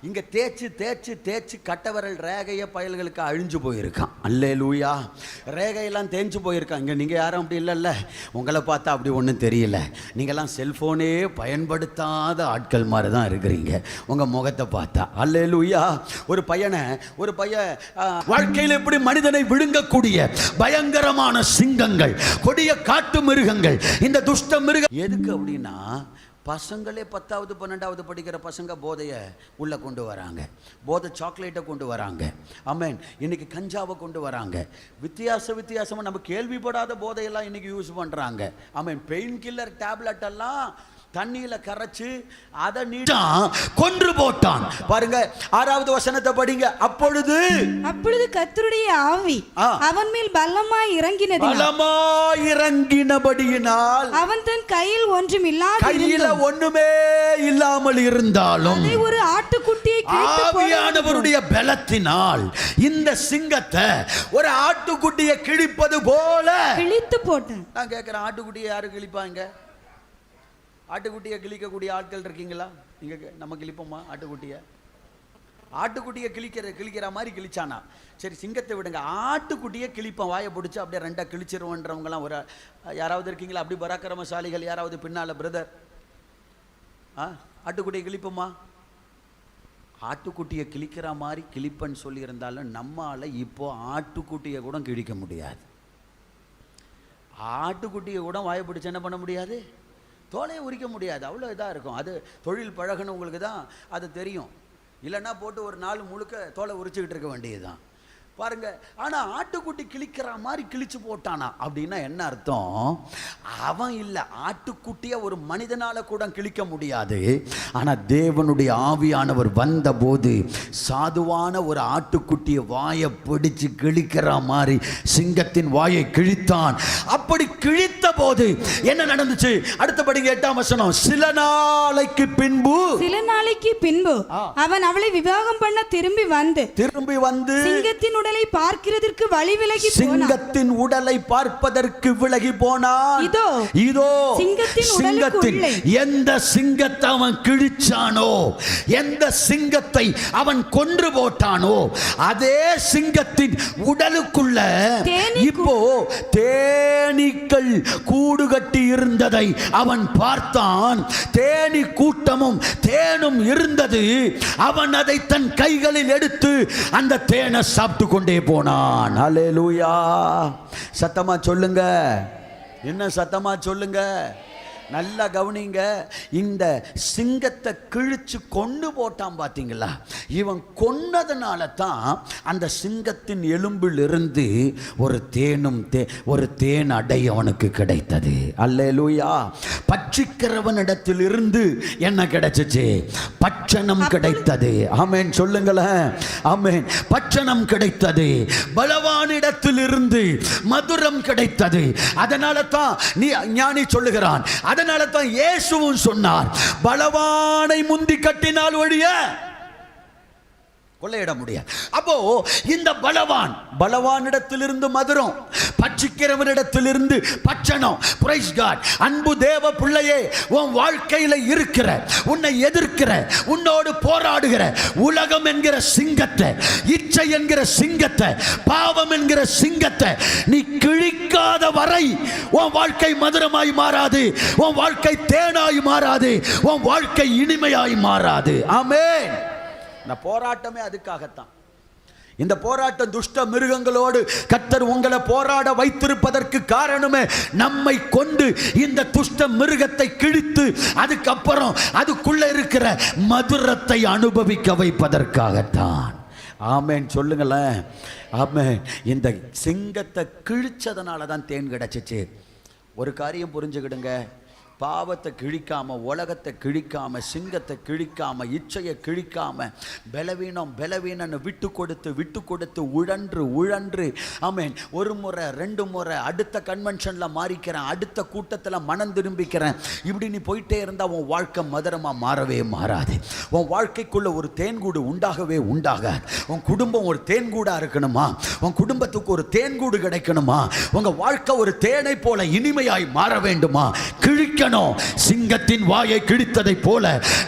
இங்கே தேய்ச்சி தேய்ச்சி தேய்ச்சி கட்டவரல் ரேகையை பயல்களுக்கு அழிஞ்சு போயிருக்கான். அல்லேலூயா. ரேகையெல்லாம் தேஞ்சு போயிருக்கான். இங்கே நீங்கள் யாரும் அப்படி இல்லைல்ல, உங்களை பார்த்தா அப்படி ஒன்றும் தெரியல. நீங்கள்லாம் செல்ஃபோனே பயன்படுத்தாத ஆட்கள் மாதிரி தான் இருக்கிறீங்க உங்கள் முகத்தை பார்த்தா. அல்லேலூயா. ஒரு பையன் வாழ்க்கையில் எப்படி மனிதனை விழுங்கக்கூடிய பயங்கரமான சிங்கங்கள், கொடிய காட்டு மிருகங்கள், இந்த துஷ்ட மிருகம் எதுக்கு அப்படின்னா, பசங்களே 10வது 12வது படிக்கிற பசங்க போதையை உள்ளே கொண்டு வராங்க, போதை சாக்லேட்டை கொண்டு வராங்க. ஆமென். இன்னைக்கு கஞ்சாவை கொண்டு வராங்க. வித்தியாசமாக நம்ம கேள்விப்படாத போதையெல்லாம் இன்னைக்கு யூஸ் பண்ணுறாங்க. ஆமென். பெயின் கில்லர் டேப்லெட் எல்லாம் தண்ணியில கரைச்சு அதை கொன்று போட்டான். பாருங்க 6வது வசனத்தை படிங்க. அப்பொழுது கர்த்தருடைய ஆவி அவன் மேல் பலமாய் இறங்கினபடியினால் அவன் தன் கையில் ஒண்ணுமே இல்லாமல் இருந்தாலும் ஒரு ஆட்டுக்குட்டியை ஆவியானவருடைய பலத்தினால் இந்த சிங்கத்தை ஒரு ஆட்டுக்குட்டியை கிழிப்பது போல கிழித்து போட்டான். நான் கேட்கிறேன், ஆட்டுக்குட்டியை யாரு கிழிப்பாங்க? ஆட்டுக்குட்டியை கிழிக்கக்கூடிய ஆட்கள் இருக்கீங்களா? நீங்கள் நம்ம கிழிப்போமா ஆட்டுக்குட்டியை? ஆட்டுக்குட்டியை கிழிக்கிற மாதிரி கிழிச்சானா சரி, சிங்கத்தை விடுங்க. ஆட்டுக்குட்டியை கிழிப்போம், வாயை பிடிச்சி அப்படியே 2 கிழிச்சிருவோன்றவங்களாம் ஒரு யாராவது இருக்கீங்களா? அப்படி பராக்கிரமசாலிகள் யாராவது பின்னால்? பிரதர், ஆட்டுக்குட்டியை கிழிப்போமா? ஆட்டுக்குட்டியை கிழிக்கிற மாதிரி கிழிப்பன்னு சொல்லியிருந்தாலும் நம்மால் இப்போ ஆட்டுக்குட்டியை கூட கிழிக்க முடியாது. ஆட்டுக்குட்டியை கூட வாயை பிடிச்சி என்ன பண்ண முடியாது? தோலையை உரிக்க முடியாது. அவ்வளோ இதாக இருக்கும். அது தொழில் பழகினவங்களுக்கு தான் அது தெரியும். இல்லைன்னா போட்டு ஒரு நாள் முழுக்க தோலை உரிச்சுக்கிட்டு இருக்க வேண்டியது தான். பாருங்க. ஆனா ஆட்டுக்குட்டி கிழிக்கிற மாதிரி கிழிச்சு போட்டானா அப்படின்னா என்ன அர்த்தம்? அவன் இல்லை, ஆட்டுக்குட்டிய ஒரு மனிதனால கூட கிழிக்க முடியாது. ஆனா தேவனுடைய ஆவியானவர் வந்த போது சாதுவான ஒரு ஆட்டுக்குட்டிய வாயை பிடிச்சு கிழிக்கிற மாதிரி சிங்கத்தின் வாயை கிழித்தான். அப்படி கிழித்த போது என்ன நடந்துச்சு? அடுத்தபடி 8ஆம் வசனம். சில நாளைக்கு பின்பு அவன் அவளை விவாகம் பண்ண திரும்பி வந்து சிங்கத்தின் உடலை பார்க்கிறதற்கு வழி விலகி சிங்கத்தின் உடலை பார்ப்பதற்கு விலகி போனான். இதோ சிங்கத்தின் எந்த சிங்கத்தை அவன் கிழிச்சானோ, எந்த சிங்கத்தை அவன் கொன்று போட்டானோ, அதே சிங்கத்தின் உடலுக்குள்ள இப்போ தேனீக்கள் கூடு கட்டி இருந்ததை அவன் பார்த்தான். தேனி கூட்டமும் தேனும் இருந்தது. அவன் அதை தன் கைகளில் எடுத்து அந்த தேனை சாப்பிட்டு கொண்டே போனான். அல்லேலூயா. சத்தமா சொல்லுங்க. என்ன சத்தமா சொல்லுங்க? நல்லா கவனிங்க. இந்த சிங்கத்தை கிழிச்சு கொண்டு போட்டான் பாத்தீங்களா? இவன் கொன்னதுனால தான் அந்த சிங்கத்தின் எலும்பில் இருந்து ஒரு தேன் அடை அவனுக்கு கிடைத்தது. அல்லேலூயா. பட்சிக்கிறவனிடத்தில் இருந்து என்ன கிடைச்சிச்சு? பட்சணம் கிடைத்தது. ஆமென் சொல்லுங்களேன். ஆமென். பட்சணம் கிடைத்தது. பலவானிடத்தில் இருந்து மதுரம் கிடைத்தது. அதனால தான் ஞானி சொல்லுகிறான், அதனால தான் இயேசுவும் சொன்னார், பலவானை முந்தி கட்டினால் ஒழிய கொள்ளையிட முடியாது. அப்போ இந்த பலவானிடத்திலிருந்து மதுரம், பட்சிக்கிறவனிடத்திலிருந்து பட்சணம். Price God. அன்பு தேவ பிள்ளையே, உன் வாழ்க்கையில இருக்கிற, உன்னை எதிர்க்கிற, உன்னோடு போராடுகிற உலகம் என்கிற சிங்கத்தை, இச்சை என்கிற சிங்கத்தை, பாவம் என்கிற சிங்கத்தை நீ கிழிக்காத வரை உன் வாழ்க்கை மதுரமாய் மாறாது, உன் வாழ்க்கை தேனாய் மாறாது, உன் வாழ்க்கை இனிமையாய் மாறாது. ஆமென். இந்த போராட்டமே அதுக்காகத்தான். இந்த போராட்டம் துஷ்ட மிருகங்களோடு கர்த்தர் உங்களை போராட வைத்திருப்பதற்கு காரணமே நம்மை கொண்டு இந்த துஷ்ட மிருகத்தை கிழித்து அதுக்கப்புறம் அதுக்குள்ள இருக்கிற மதுரத்தை அனுபவிக்க வைப்பதற்காகத்தான். ஆமென் சொல்லுங்களேன். ஆமென். இந்த சிங்கத்தை கிழிச்சதுனால தான் தேன் கிடைச்சிச்சு. ஒரு காரியம் புரிஞ்சுக்கிடுங்க. பாவத்தை கிழிக்காம, உலகத்தை கிழிக்காம, சிங்கத்தை கிழிக்காம, இச்சையை கிழிக்காம, பலவீனன்னு விட்டு கொடுத்து உழன்று ஆமென், ஒரு முறை 2 முறை அடுத்த கன்வென்ஷன்ல மாறிக்கிறேன், அடுத்த கூட்டத்தில் மனம் திரும்பிக்கிறேன், இப்படி நீ போயிட்டே இருந்தா உன் வாழ்க்கை மதுரமா மாறவே மாறாது. உன் வாழ்க்கைக்குள்ள ஒரு தேன்கூடு உண்டாகவே உண்டாகாது. உன் குடும்பம் ஒரு தேன்கூடா இருக்கணுமா? உன் குடும்பத்துக்கு ஒரு தேன்கூடு கிடைக்கணுமா? உங்க வாழ்க்கை ஒரு தேனை போல இனிமையாய் மாற வேண்டுமா? கிழிக்க சிங்கத்தின் வாயை கிழித்ததை போல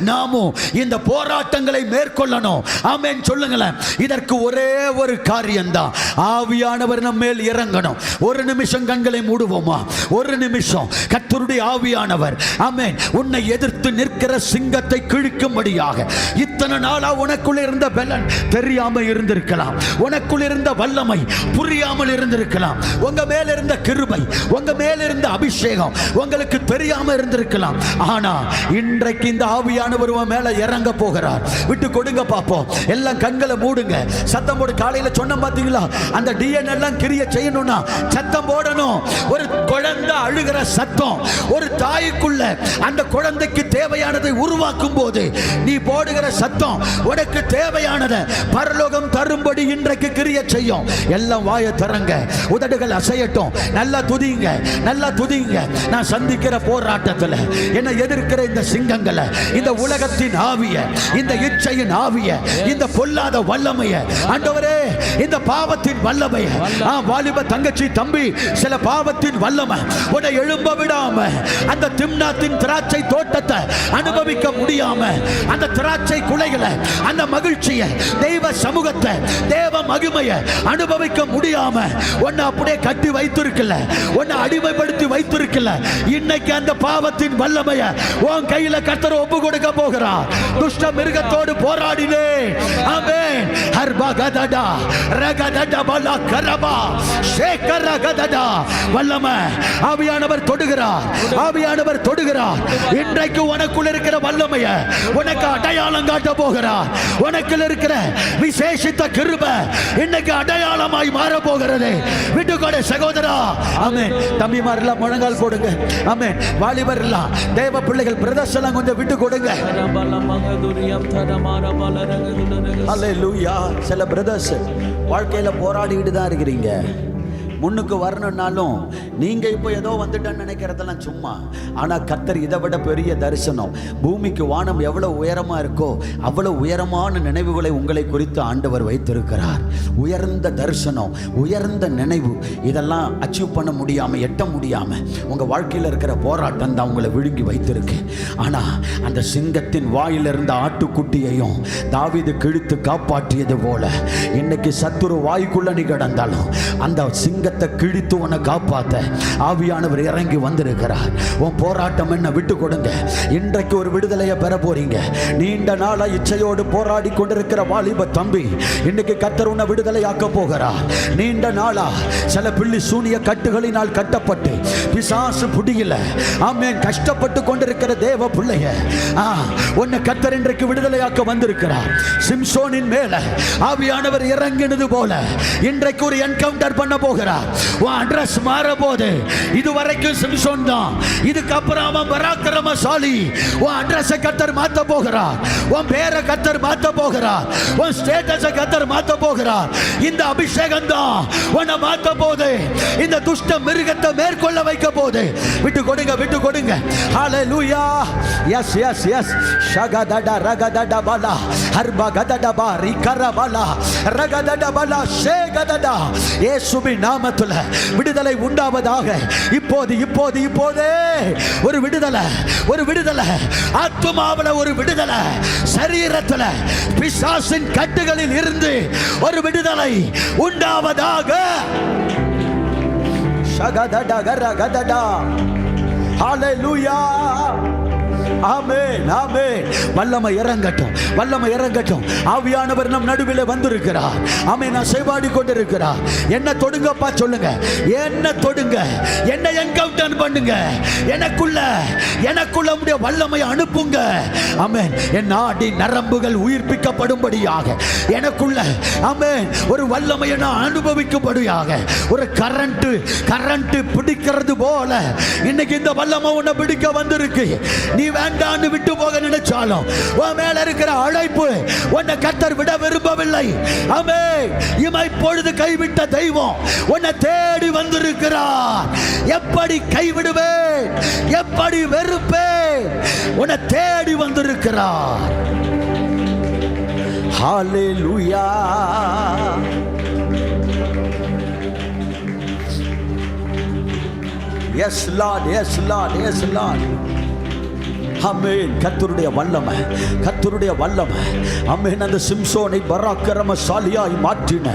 நாமும் இந்த போராட்டங்களை மேற்கொள்ளணும். ஆமென் சொல்லுங்களேன். இதற்கு ஒரே ஒரு காரியம்தான், ஆவியானவர் நம்ம மேல் இறங்கணும். ஒரு நிமிஷம் கண்களை மூடுவோமா? ஒரு நிமிஷம். கர்த்தருடைய ஆவியானவர் ஆமென் உன்னை எதிர்த்து நிற்கிற சிங்கத்தை கிழிக்கும்படியாக இத்தனை நாளா உனக்குள்ள இருந்த பலன் தெரியாம இருந்திருக்கலாம், உனக்குள்ள இருந்த வல்லமை புரியாமல் இருந்திருக்கலாம், உங்க மேல இருந்த கிருபை, உங்க மேல இருந்த அபிஷேகம் உங்களுக்கு தெரியாம இருந்திருக்கலாம். ஆனா இன்றைக்கு இந்த ஆவியானவர் மேல இறங்க போகிறார். விட்டு கொடுங்க பாப்போம். எல்லாம் கண்களை மூடுங்க. சத்தம் போடு. காலையில சொன்ன பாத்தீங்களா, அந்த டிஎன்ஏ எல்லாம் கிரியை செய்யணும்னா சத்தம் போடணும். ஒரு குழந்தை அழுகிற சத்தம், ஒரு தாய்க்குள்ள அந்த குழந்தைக்கு தேவையானதை உருவாக்கும் போது நீ போடுகிற சத்தம் உனக்கு தேவையானதை பரலோகம் தரும்படி இன்றைக்கு கிரியை செய்யும். எல்லாம் வாயை திறங்க, உதடுகள் அசையட்டும். நல்லா துதிங்க, நல்லா துதிங்க. நான் சந்திக்கிற போராட்டத்தில் என்னை எதிர்க்கிற இந்த சிங்கங்களை, இந்த உலகத்தின் ஆவிய, இந்த இச்சையின் ஆவிய, இந்த பொல்லாத வல்லமைய, ஆண்டவரே இந்த பாவத்தின் வல்லமைய, வாலிப தங்கச்சி தம்பி, சில பாவத்தின் வல்லமை உன்னை எழும்ப விடாம, அந்த திம்னாத்தின் திராட்சை தோட்டத்தை அனுபவிக்க முடியாம, அந்த திராட்சை குலைகளை, அந்த மகிழ்ச்சியை, தெய்வ சமூகத்தை, தேவ மகிமையை அனுபவிக்க முடியாம உன்னை அப்படியே கட்டி வைத்திருக்கல, உன்னை அடிமைப்படுத்தி வைத்திருக்கல. இன்னைக்கு அந்த பாவத்தின் வல்லமைய உன் கையில கர்த்தர் ஒப்பு கொடுக்க போகிறார். துஷ்ட மிருகத்தோடு போராடினே. ஆமென். ஹர்பகதடா ரகதடா பலா கரபா ஷேகரகதடா. வல்லமை ஆவியானவர் தொடுகிறார். ஆவியானவர் தொடுகிறார். இன்றைக்கு உனக்குள்ள இருக்கிற வல்லமைய உனக்கு அடையாளம் காட்ட போகிறார். உனக்குள்ள இருக்கிற விசேஷித்த கிருபை இன்னைக்கு அடையாளமாய் மாற போகிறது. விட்டுக்கொடு சகோதரா. ஆமென். தம்பிமாரெல்லாம் முழங்கால் போடுங்க. ஆமென். வாலிபர் எல்லாம் தேவ பிள்ளைகள் பிரதர்ஸ் எல்லாம் கொஞ்சம் விட்டு கொடுங்க. அல்லேலூயா. சில பிரதர்ஸ் வாழ்க்கையில போராடிட்டு தான் இருக்கிறீங்க. முன்னுக்கு வரணும்னாலும் நீங்க இப்போ ஏதோ வந்துட்டேன்னு நினைக்கிறதெல்லாம் சும்மா. ஆனா கர்த்தர் இதை விட பெரிய தரிசனம். பூமிக்கு வானம் எவ்வளவு உயரமா இருக்கோ அவ்வளவு உயரமான நினைவுகளை உங்களை குறித்து ஆண்டவர் வைத்திருக்கிறார். உயர்ந்த தரிசனம், உயர்ந்த நினைவு, இதெல்லாம் அச்சீவ் பண்ண முடியாம, எட்ட முடியாம உங்க வாழ்க்கையில் இருக்கிற போராட்டம் தான் உங்களை விழுங்கி வைத்திருக்கு. ஆனா அந்த சிங்கத்தின் வாயில் இருந்த ஆட்டுக்குட்டியையும் தாவீது கிழித்து காப்பாற்றியது போல இன்னைக்கு சத்துரு வாய்க்குள்ள நீ கிடந்தாலும் அந்த சிங்க கிழித்து உன்னை காப்பாத்த ஆவியானவர் இறங்கி வந்திருக்கிறார். உன் போராட்டம் என்ன விட்டு கொடுங்க. இன்றைக்கு ஒரு விடுதலையை பெற போறீங்க. நீண்ட நாளா இச்சையோடு போராடி கொண்டிருக்கிற வாலிப தம்பி, இன்னைக்கு கர்த்தர் உன்னை விடுதலையாக்க போகிறார். நீண்ட நாளா சில பில்லி சூனிய கட்டுகளினால் கட்டப்பட்டு பிசாசு புடியில ஆமென் கஷ்டப்பட்டு கொண்டிருக்கிற தேவ பிள்ளைய உன்னை கர்த்தர் இன்றைக்கு விடுதலையாக்க வந்திருக்கிறார். சிம்சோனின் மேல ஆவியானவர் இறங்கினது போல இன்றைக்கு ஒரு என்கவுண்டர் பண்ண போகிறார். உன் அட்ரஸ் மாற போது. இதுவரைக்கும் சிம்சோன் தான், இதுக்கப்புறம் அவன் பராக்கிரமசாலி. உன் அட்ரஸை கர்த்தர் மாத்த போகிறார். உன் பேரை கர்த்தர் மாத்த போகிறார். உன் ஸ்டேட்டஸை கர்த்தர் மாத்த போகிறார். இந்த அபிஷேகம் தான் உன்னை மாத்த போது. இந்த துஷ்ட மிருகத்தை மேற்கொள்ள வைக்க போது. விட்டு கொடுங்க, விட்டு கொடுங்க. ஹalleluya. Yes yes yes. ஷகதட ரகதட பலா ஹர்பகதட பாரி கரபலா ரகதட பலா ஷேகதட. இயேசுவின் நாமத்தில் விடுதலை உண்டாவதாக. இப்போது இப்போது இப்போதே ஒரு விடுதலை, ஒரு விடுதலை. ஆத்துமாவில் ஒரு விடுதலை, சரீரத்தில் பிசாசின் கட்டுகளில் இருந்து ஒரு விடுதலை உண்டாவதாக. ஷகதடகரகதடா. ஹalleluya. ஆமென், ஆமென். வல்லமை இறங்கட்டும், வல்லமை இறங்கட்டும். ஆவியானவர் நம் நடுவில் வந்திருக்கிறார். ஆமென். நான் செய்வாடி கொண்டிருக்கிறார். என்ன தொடுங்கப்பா சொல்லுங்க. என்ன தொடுங்க, என்ன என்கவுண்டர் பண்ணுங்க. எனக்குள்ள உடைய வல்லமை அனுப்புங்க. ஆமென். என் நாடி நரம்புகள் உயிர்ப்பிக்கப்படும்படியாக எனக்குள்ள ஆமென் ஒரு வல்லமையை நான் அனுபவிக்கும்படியாக ஒரு கரண்ட் பிடிக்கிறது போல இன்னைக்கு இந்த வல்லமை உன்னை பிடிக்க வந்திருக்கு. நீ வேண்டான்னு விட்டு போக நினைச்சாலும் உன் மேல இருக்கிற அழைப்பு உன்னை கர்த்தர் விட விரும்பவில்லை. ஆமென். இமைப்பொழுது கைவிட்ட தெய்வம் உன்னை தேடி வந்திருக்கிறார். எப்படி கைவிடுவேன், எப்படி வெறுப்பேன், உன்னை தேடி வந்திருக்கிறார். ஹalleluya. Yes Lord, yes Lord, yes Lord. ஆமென். கர்த்தருடைய வல்லமை, கர்த்தருடைய வல்லமை. ஆமென். அந்த சிம்சோனை பராக்கிரமசாலியாய் மாற்றின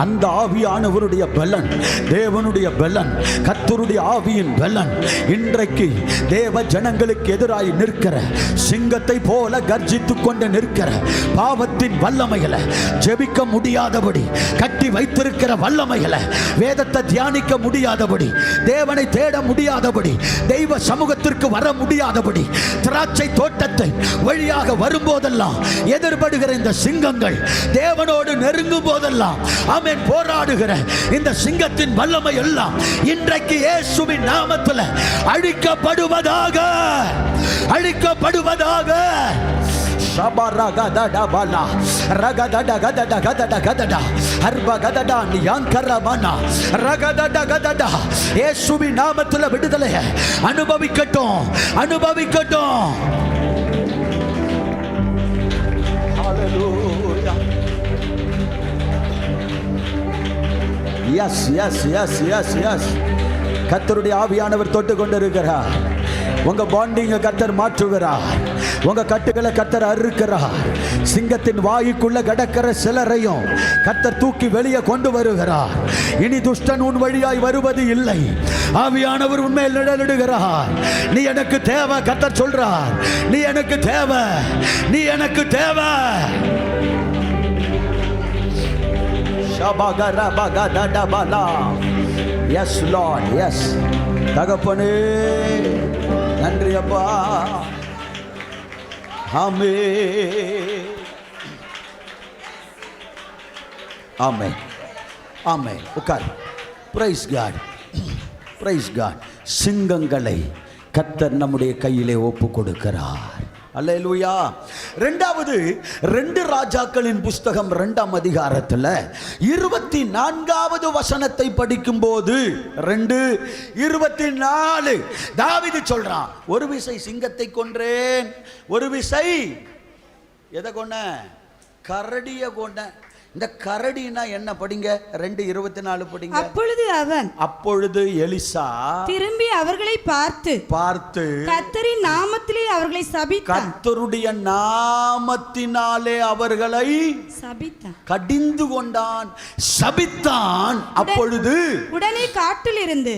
அந்த ஆவியானவருடைய பலன், தேவனுடைய பலன், கர்த்தருடைய ஆவியின் பலன் இன்றைக்கு தேவ ஜனங்களுக்கு எதிராய் நிற்கிற சிங்கத்தை போல கர்ஜித்துக் கொண்டு நிற்கிற பாவத்தின் வல்லமைகளை, ஜெபிக்க முடியாதபடி கட்டி வைத்திருக்கிற வல்லமைகளை, வேதத்தை தியானிக்க முடியாதபடி, தேவனை தேட முடியாதபடி, தெய்வ சமூகத்திற்கு வர முடியாதபடி, திராட்சை தோட்டத்தை வழியாக வரும்போதெல்லாம் எதிர்படுகிற இந்த சிங்கங்கள் தேவனோடு நெருங்கும் போதெல்லாம் ஆமென் போராடுகிற இந்த சிங்கத்தின் வல்லமை எல்லாம் இன்றைக்கு இயேசுவின் நாமத்தில் அழிக்கப்படுவதாக, அழிக்கப்படுவதாக. இயேசுவின் நாமத்தில் விடுதலை அனுபவிக்கட்டும், அனுபவிக்கட்டும். Yes yes yes yes yes. கர்த்தருடைய ஆவியானவர் தொட்டு கொண்டிருக்கிறார். உங்க பாண்டிங்க கர்த்தர் மாற்றுகிறார். உங்க கட்டுகளை கர்த்தர் அறுக்கிறார். சிங்கத்தின் வாய்க்குள்ள கடக்கிற சிலரையும் கர்த்தர் தூக்கி வெளியே கொண்டு வருகிறார். இனி துஷ்டன் உன் வழியாய் வருவது இல்லை. ஆவியானவர் உண்மையில் நிழலிடுகிறார். நீ எனக்கு தேவை. கர்த்தர் சொல்றார், நீ எனக்கு தேவை, நீ எனக்கு தேவை. Yes Lord, yes. தகப்பனே நன்றி அப்பா. ஆமென், ஆமென், ஆமென். உட்கார். Praise God, praise God. சிங்கங்களை கர்த்தர் நம்முடைய கையிலே ஒப்பு கொடுக்கிறார். அல்லேலூயா. இரண்டாவது 2 ராஜாக்களின் புஸ்தகம் 2ஆம் அதிகாரத்தில் 24வது வசனத்தை படிக்கும் போது 2:24 தாவீது சொல்றான், ஒரு விசை சிங்கத்தை கொன்றேன், ஒரு விசை எதை கொன்ன? கரடிய கொன்ன. இந்த கரடினா என்ன? படிங்க 2:24 படிங்க. அப்பொழுது எலிசா திரும்பி அவர்களை பார்த்து கர்த்தரின் நாமத்திலே அவர்களை சபித்தான். கர்த்தருடைய நாமத்தினாலே அவர்களை சபித்தான், கடிந்து கொண்டான், சபித்தான். அப்பொழுது உடனே காட்டில் இருந்து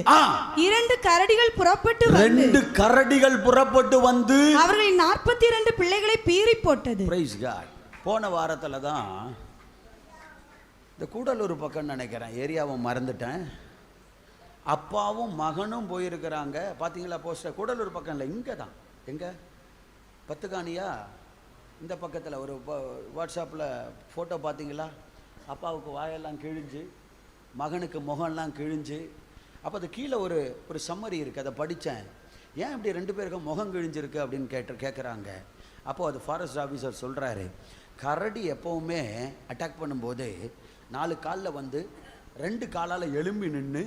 2 கரடிகள் புறப்பட்டு 2 கரடிகள் புறப்பட்டு வந்து அவர்களின் 42 பிள்ளைகளை பீறி போட்டது. Praise God. போன வாரத்துல தான் இந்த கூடலூர் பக்கம் நினைக்கிறேன், ஏரியாவை மறந்துட்டேன், அப்பாவும் மகனும் போயிருக்கிறாங்க. பார்த்தீங்களா போஸ்டர்? கூடலூர் பக்கம் இல்லை, இங்கே தான். எங்கே? பத்துக்கானியா இந்த பக்கத்தில் ஒரு வாட்ஸ்அப்பில் ஃபோட்டோ பார்த்தீங்களா? அப்பாவுக்கு வாயெல்லாம் கிழிஞ்சு, மகனுக்கு முகம்லாம் கிழிஞ்சு. அப்போ அது கீழே ஒரு சம்மரி இருக்குது, அதை படித்தேன். ஏன் இப்படி 2 பேருக்கும் முகம் கிழிஞ்சிருக்கு அப்படின்னு கேட்குறாங்க. அப்போது அது ஃபாரஸ்ட் ஆஃபீஸர் சொல்கிறாரு, கரடி எப்போவுமே அட்டாக் பண்ணும்போது 4 காலில் வந்து 2 காலால் எழும்பி நின்று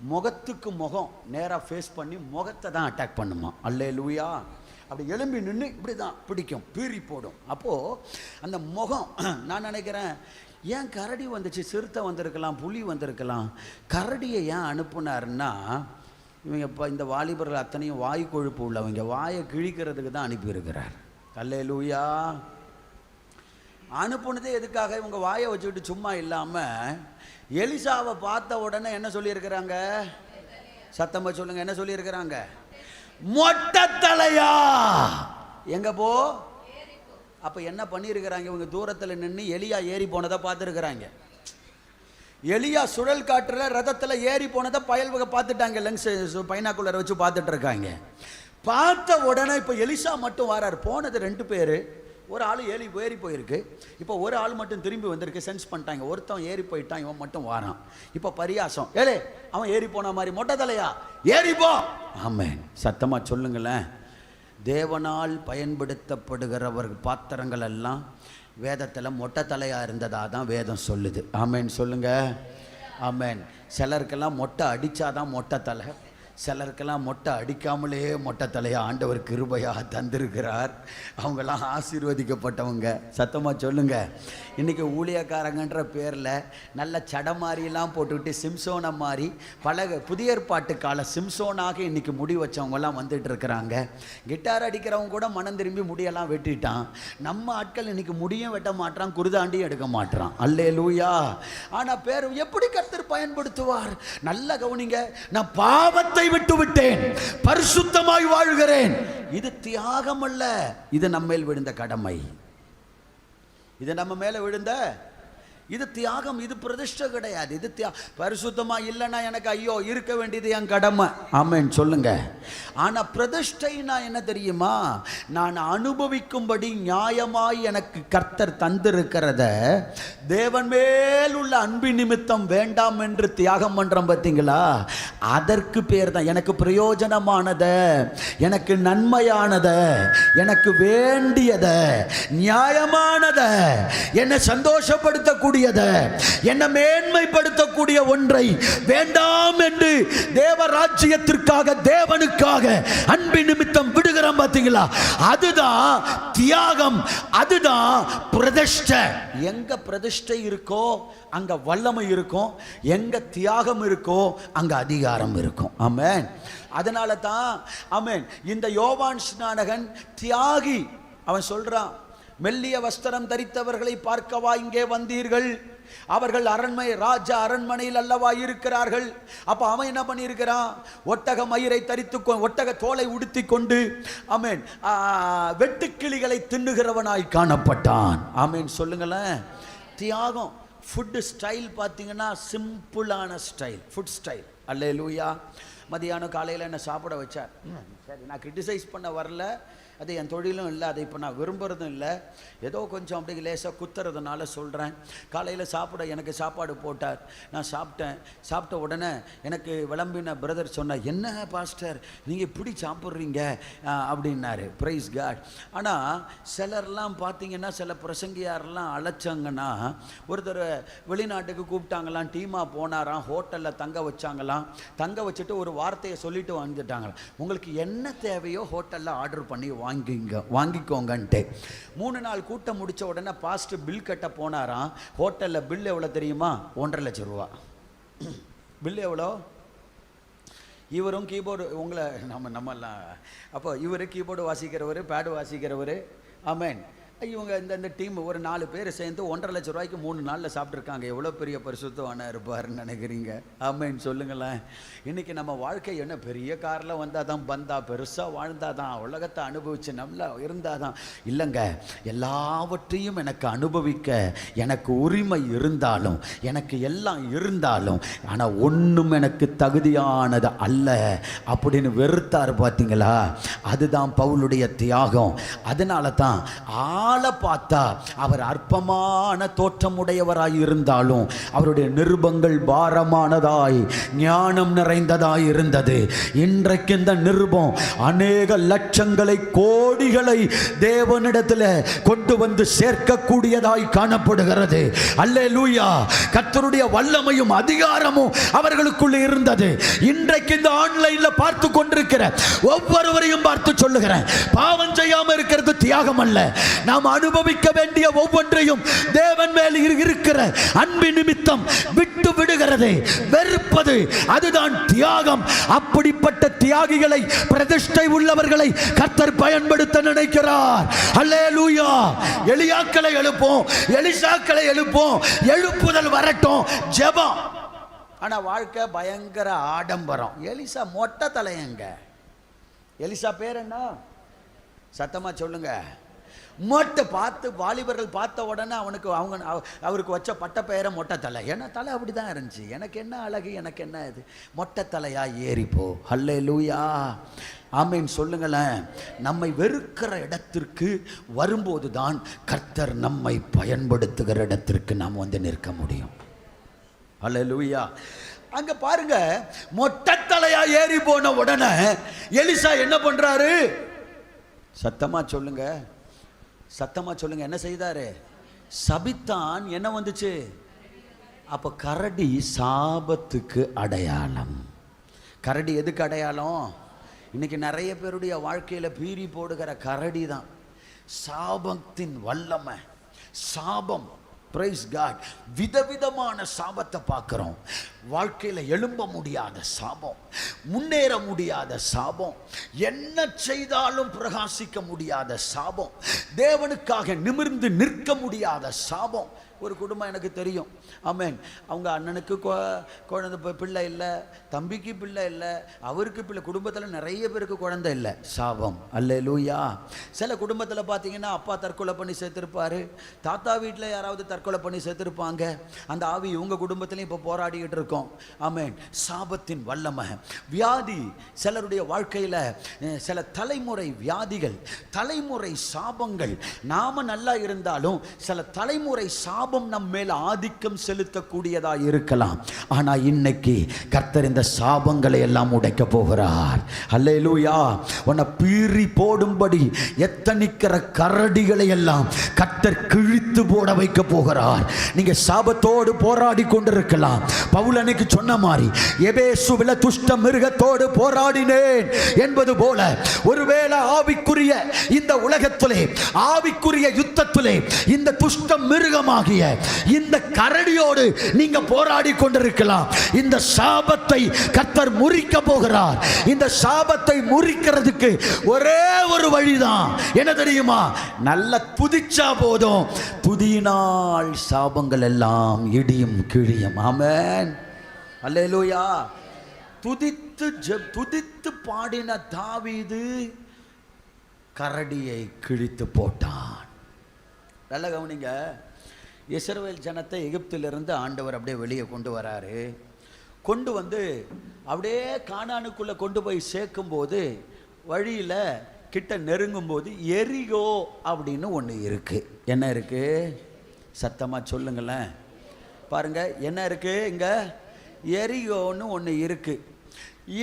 முகத்துக்கு முகம் நேராக ஃபேஸ் பண்ணி முகத்தை தான் அட்டாக் பண்ணுமா. அல்லேலூயா. அப்படி எழும்பி நின்று இப்படி தான் பிடிக்கும், பீறி போடும். அப்போது அந்த முகம், நான் நினைக்கிறேன், ஏன் கரடி வந்துச்சு? சிறுத்தை வந்திருக்கலாம், புலி வந்திருக்கலாம், கரடியை ஏன் அனுப்புனாருன்னா, இவங்க இப்போ இந்த வாலிபர்கள் அத்தனையும் வாய் கொழுப்பு உள்ளவங்க, வாயை கிழிக்கிறதுக்கு தான் அனுப்பியிருக்கிறார். அல்லேலூயா. அனுப்புனதே எதுக்காக? இவங்க வாயை வச்சுக்கிட்டு சும்மா இல்லாமல் எலிசாவை பார்த்த உடனே என்ன சொல்லியிருக்கிறாங்க? சத்தமா சொல்லுங்க, என்ன சொல்லியிருக்கிறாங்க? மொட்டை தலையா எங்க போ. அப்ப என்ன பண்ணியிருக்கிறாங்க? இவங்க தூரத்தில் நின்று எலியா ஏறி போனதை பார்த்துருக்கிறாங்க. எலியா சுழல் காற்றுல ரதத்தில் ஏறி போனதை பயல்வகை பார்த்துட்டாங்க. லென்ஸ் பைனாக்குலரை வச்சு பார்த்துட்டு இருக்காங்க. பார்த்த உடனே இப்போ எலிசா மட்டும் வராரு. போனது 2 பேர், ஒரு ஆள் ஏறி போயிருக்கு. இப்போ ஒரு ஆள் மட்டும் திரும்பி வந்திருக்கு. சென்ஸ் பண்ணிட்டாங்க, ஒருத்தன் ஏறி போயிட்டான், இவன் மட்டும் வாரான். இப்போ பரியாசம், ஏலே அவன் ஏறி போன மாதிரி மொட்டை தலையா ஏறி போ. ஆமென். சத்தமா சொல்லுங்களேன். தேவனால் பயன்படுத்தப்படுகிறவர் பாத்திரங்கள் எல்லாம் வேதத்தில் மொட்டை தலையாக இருந்ததாக தான் வேதம் சொல்லுது. ஆமென் சொல்லுங்க. ஆமென். சிலருக்கெல்லாம் மொட்டை அடித்தாதான் மொட்டை தலை, சிலருக்கெல்லாம் மொட்டை அடிக்காமலே மொட்டை தலையை ஆண்டவர் கிருபையாக தந்திருக்கிறார். அவங்கெல்லாம் ஆசீர்வதிக்கப்பட்டவங்க. சத்தமாக சொல்லுங்க. இன்றைக்கி ஊழியக்காரங்கன்ற பேரில் நல்ல சடமாரியெல்லாம் போட்டுக்கிட்டு சிம்சோனை மாதிரி புதிய ஏற்பாட்டு கால சிம்சோனாக இன்றைக்கி முடி வச்சவங்கெல்லாம் வந்துட்டு இருக்கிறாங்க. கிட்டார் அடிக்கிறவங்க கூட மனம் திரும்பி முடியெல்லாம் வெட்டிட்டான். நம்ம ஆட்கள் இன்றைக்கி முடியும் வெட்ட மாட்டான், குருதாண்டியும் எடுக்க மாட்டான். அல்லேலூயா. ஆனால் பேர் எப்படி கர்த்தர் பயன்படுத்துவார்? நல்ல கவனிங்க. நான் பாவத்தை விட்டு விட்டேன், பரிசுத்தமாய் வாழ்கிறேன். இது தியாகம் அல்ல, இது நம்ம மேல் விழுந்த கடமை. இது நம்ம மேல விழுந்த இது தியாகம், இது பிரதிஷ்டை கிடையாது. இது பரிசுத்தமா இல்லைன்னா எனக்கு ஐயோ இருக்க வேண்டியது என் கடமை. ஆமென் சொல்லுங்க. ஆனா பிரதிஷ்டைனா என்ன தெரியுமா? நான் அனுபவிக்கும்படி நியாயமாய் எனக்கு கர்த்தர் தந்திருக்கிறத தேவன் மேல் உள்ள அன்பு நிமித்தம் வேண்டாம் என்று தியாகம் பண்றோம் பார்த்தீங்களா? அதற்கு பேர் தான் எனக்கு பிரயோஜனமானத, எனக்கு நன்மையானத, எனக்கு வேண்டியத, நியாயமானத, என்னை சந்தோஷப்படுத்தக்கூடிய என்ன மேன்மைப்படுத்தக்கூடிய ஒன்றை வேண்டாம் என்று தேவராஜ்யத்திற்காக, தேவனுக்காக அன்பு நிமித்தம் விடுகிறோம் பார்த்தீங்களா? அதுதான் தியாகம், அதுதான் பிரதிஷ்டை. எங்க பிரதிஷ்டை இருக்கோ அங்க வல்லமை இருக்கும், எங்க தியாகம் இருக்கோ அங்க அதிகாரம் இருக்கும். ஆமென். அதனால தான் ஆமென் இந்த யோவான் ஸ்நானகன் தியாகி. அவன் சொல்றான், மெல்லிய வஸ்திரம் தரித்தவர்களை பார்க்கவா இங்கே வந்தீர்கள்? அவர்கள் ராஜ அரண்மனையில் அல்லவா இருக்கிறார்கள். அப்ப அவன் என்ன பண்ணியிருக்கிறான்? ஒட்டக மயிரை தரித்து ஒட்டக தோலை உடுத்தி கொண்டு ஆமென் வெட்டுக்கிளிகளை தின்னுகிறவனாய் காணப்பட்டான். ஆமென் சொல்லுங்களேன். தியாகம். ஃபுட் ஸ்டைல் பார்த்தீங்கன்னா சிம்பிளான ஸ்டைல், ஃபுட் ஸ்டைல். அல்லேலூயா. மதியானம் காலையில் என்ன சாப்பிட வச்சார். சரி, நான் கிரிட்டிசைஸ் பண்ண வரல, அது என் தொழிலும் இல்லை, அதை இப்போ நான் விரும்புகிறதும் இல்லை, ஏதோ கொஞ்சம் அப்படி லேசாக குத்துறதுனால சொல்கிறேன். காலையில் சாப்பிட எனக்கு சாப்பாடு போட்டார், நான் சாப்பிட்டேன். சாப்பிட்ட உடனே எனக்கு விளம்பின பிரதர் சொன்னார், என்ன பாஸ்டர் நீங்கள் இப்படி சாப்பிட்றீங்க அப்படின்னாரு. Praise God. ஆனால் சிலர்லாம் பார்த்தீங்கன்னா, சில பிரசங்கியாரெல்லாம் அழைச்சாங்கன்னா, ஒருத்தர் வெளிநாட்டுக்கு கூப்பிட்டாங்களாம், டீமாக போனாராம், ஹோட்டலில் தங்க வச்சாங்களாம். தங்க வச்சுட்டு ஒரு வார்த்தையை சொல்லிட்டு வந்துட்டாங்களாம், உங்களுக்கு என்ன தேவையோ ஹோட்டலில் ஆர்டர் பண்ணி வாங்கிக்கோங்கன்ட்டு. 3 நாள் கூட்டம் முடிச்ச உடனே பாஸ்டர் பில் கட்ட போனாராம். ஹோட்டலில் பில் எவ்வளோ தெரியுமா? 1.5 லட்சம் ரூபா. பில் எவ்வளோ? இவரும் கீபோர்டு உங்களை நம்மெல்லாம் அப்போ இவர் கீபோர்டு வாசிக்கிறவர், பேடு வாசிக்கிறவர். ஆமென். இவங்க இந்த டீம் ஒரு 4 பேர் சேர்ந்து 1.5 லட்சம் ரூபாய்க்கு 3 நாளில் சாப்பிட்ருக்காங்க. எவ்வளோ பெரிய பரிசுத்தவானா இருப்பாருன்னு நினைக்கிறீங்க? ஆமென் சொல்லுங்களேன். இன்றைக்கி நம்ம வாழ்க்கை என்ன, பெரிய காரில் வந்தால் தான் பந்தா, பெருசாக வாழ்ந்தால் தான், உலகத்தை அனுபவித்து நல்லா இருந்தால் தான் இல்லைங்க. எல்லாவற்றையும் எனக்கு அனுபவிக்க எனக்கு உரிமை இருந்தாலும், எனக்கு எல்லாம் இருந்தாலும், ஆனால் ஒன்றும் எனக்கு தகுதியானது அல்ல அப்படின்னு வெறுத்தார் பார்த்தீங்களா? அதுதான் பவுலுடைய தியாகம். அதனால தான் ஆளை பார்த்தா அவர் அற்பமான தோற்றமுடையவராய் இருந்தாலும் அவருடைய நிருபங்கள் பாரமானதாய் ஞானம் நிறைந்ததாய் இருந்தது. இன்றைக்கு இந்த நிருபம் அநேக லட்சங்களை கோடிகளை தேவனிடத்தில் கொண்டு வந்து சேர்க்கக்கூடியதாய் காணப்படுகிறது. அல்லேலூயா. கர்த்தருடைய வல்லமையும் அதிகாரமும் அவர்களுக்குள்ள இருந்தது. இன்றைக்கு இந்த ஆன்லைன்ல பார்த்து கொண்டிருக்கிற ஒவ்வொருவரையும் பார்த்து சொல்லுகிறேன், பாவம் செய்யாம இருக்கிறது தியாகம் அல்ல. நாம் அனுபவிக்க வேண்டிய ஒவ்வொன்றையும் தேவன் மேல் இருக்கிற அன்பு நிமித்தம் விட்டு விடுகிறது, வெறுப்பது, அதுதான் தியாகம். அப்படிப்பட்ட தியாகிகளை, பிரதிஷ்டை உள்ளவர்களை கர்த்தர் பயன்படுத்த நினைக்கிறார். அல்லேலூயா. எலியாக்களை எழுப்போம், எலிசாக்களை எழுப்போம், எழுப்புதல் வரட்டும், ஜெபம். ஆனா வாழ்க்கை பயங்கர ஆடம்பரம். எலிசா மொட்டை தலையங்க. எலிசா பேர் என்ன? சத்தமா சொல்லுங்க. மொட்டை பார்த்து வாலிபர்கள் பார்த்த உடனே அவருக்கு வச்ச பட்ட பெயரை மொட்டை தலை. ஏன்னா தலை அப்படிதான் இருந்துச்சு. எனக்கு என்ன அழகு, எனக்கு என்ன இது, மொட்டை தலையா ஏறிப்போ. அல்லேலூயா. ஆமென் சொல்லுங்களேன். நம்மை வெறுக்கிற இடத்திற்கு வரும்போது தான் கர்த்தர் நம்மை பயன்படுத்துகிற இடத்திற்கு நாம் வந்து நிற்க முடியும். அல்லேலூயா. அங்க பாருங்க, மொட்டை தலையா ஏறி போன உடனே எலிசா என்ன பண்றாரு? சத்தமா சொல்லுங்க, சத்தமா சொல்லுங்க. என்ன செய்தாரு? சபித்தான். என்ன வந்துச்சு? அப்ப கரடி சாபத்துக்கு அடையாளம். கரடி எதுக்கு அடையாளம்? இன்னைக்கு நிறைய பேருடைய வாழ்க்கையில பீறி போடுகிற கரடி தான். சாபத்தின் வல்லமை. சாபம். Praise God. விதவிதமான சாபத்தை பார்க்கிறோம். வாழ்க்கையில எழும்ப முடியாத சாபம், முன்னேற முடியாத சாபம், என்ன செய்தாலும் பிரகாசிக்க முடியாத சாபம், தேவனுக்காக நிமிர்ந்து நிற்க முடியாத சாபம். ஒரு குடும்பம் எனக்கு தெரியும். ஆமென். அவங்க அண்ணனுக்கு குழந்தை பிள்ளை இல்லை, தம்பிக்கு பிள்ளை இல்லை, அவருக்கு பிள்ளை, குடும்பத்தில் நிறைய பேருக்கு குழந்தை இல்லை. சாபம். அல்லேலூயா. சில குடும்பத்தில் பார்த்தீங்கன்னா அப்பா தற்கொலை பண்ணி சேர்த்திருப்பாரு, தாத்தா வீட்டில் யாராவது தற்கொலை பண்ணி சேர்த்திருப்பாங்க. அந்த ஆவி இவங்க குடும்பத்திலையும் இப்போ போராடிக்கிட்டு இருக்கோம். ஆமென். சாபத்தின் வல்லமை. வியாதி. சிலருடைய வாழ்க்கையில் சில தலைமுறை வியாதிகள், தலைமுறை சாபங்கள். நாம நல்லா இருந்தாலும் சில தலைமுறை சாபம் நம் மேல் ஆதிக்கம் செலுத்தக்கூடியதா இருக்கலாம். ஆனா இன்னைக்கு கர்த்தர் இந்த சாபங்களை எல்லாம் உடைக்க போகிறார். அல்லேலூயா. உன்னை பீறி போடும்படி எத்தனிக்கிற கரடிகளை எல்லாம் கர்த்தர் கிழித்து கிழித்து போட வைக்க போகிறார். நீங்க சாபத்தோடு போராடி கொண்டிருக்கலாம். பவுல் அன்னைக்கு சொன்ன மாதிரி எபேசுவில துஷ்ட மிருகத்தோடு போராடினேன் என்பது போல ஒருவேளை ஆவிக்குரிய இந்த உலகத்திலே, ஆவிக்குரிய யுத்தத்திலே இந்த துஷ்ட மிருகமாகிய இந்த கரடியோடு நீங்க போராடி கொண்டிருக்கலாம். இந்த சாபத்தை கர்த்தர் முறிக்க போகிறார். இந்த சாபத்தை முறிக்கிறதுக்கு ஒரே ஒரு வழிதான், என்ன தெரியுமா? நல்ல துதிச்சா போதும், துதியினால் சாபங்கள் எல்லாம் இடியும் கிழியும். ஆமென், அல்லேலூயா. துதித்து பாடின தாவீது கரடியை கிழித்து போட்டான். நல்ல கவனிங்க. இஸ்ரவேல் ஜனத்தை எகிப்திலிருந்து ஆண்டவர் அப்படியே வெளியே கொண்டு வராரு. கொண்டு வந்து அப்படியே கானானுக்குள்ள கொண்டு போய் சேர்க்கும் போது வழியில கிட்ட நெருங்கும் போது எரிகோ அப்படின்னு ஒன்று இருக்கு. என்ன இருக்கு? சத்தமா சொல்லுங்களேன். பாருங்க, என்ன இருக்கு இங்க? எரிகோன்னு ஒன்று இருக்கு.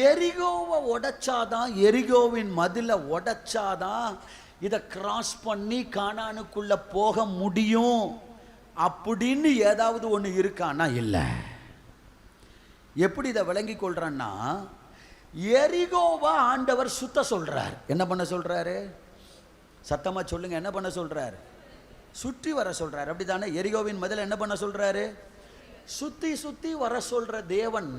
எரிகோவை உடைச்சாதான், எரிகோவின் மதிலை உடைச்சாதான் இதை கிராஸ் பண்ணி கானானுக்குள்ள போக முடியும் அப்படின்னு ஏதாவது ஒன்று இருக்கானா? இல்லை. எப்படி இதை விளங்கி கொள்றான்னா, எரிகோவா ஆண்டவர் சுத்த சொல்றார். என்ன பண்ண சொல்றாரு? சத்தமா சொல்லுங்க. என்ன பண்ண சொல்றாரு? சுற்றி வர சொல்றாரு. அப்படித்தானே? எரிகோவின் மதில் என்ன பண்ண சொல்றாரு? சுத்தி சுத்தி வர சொல்ற தேவன்.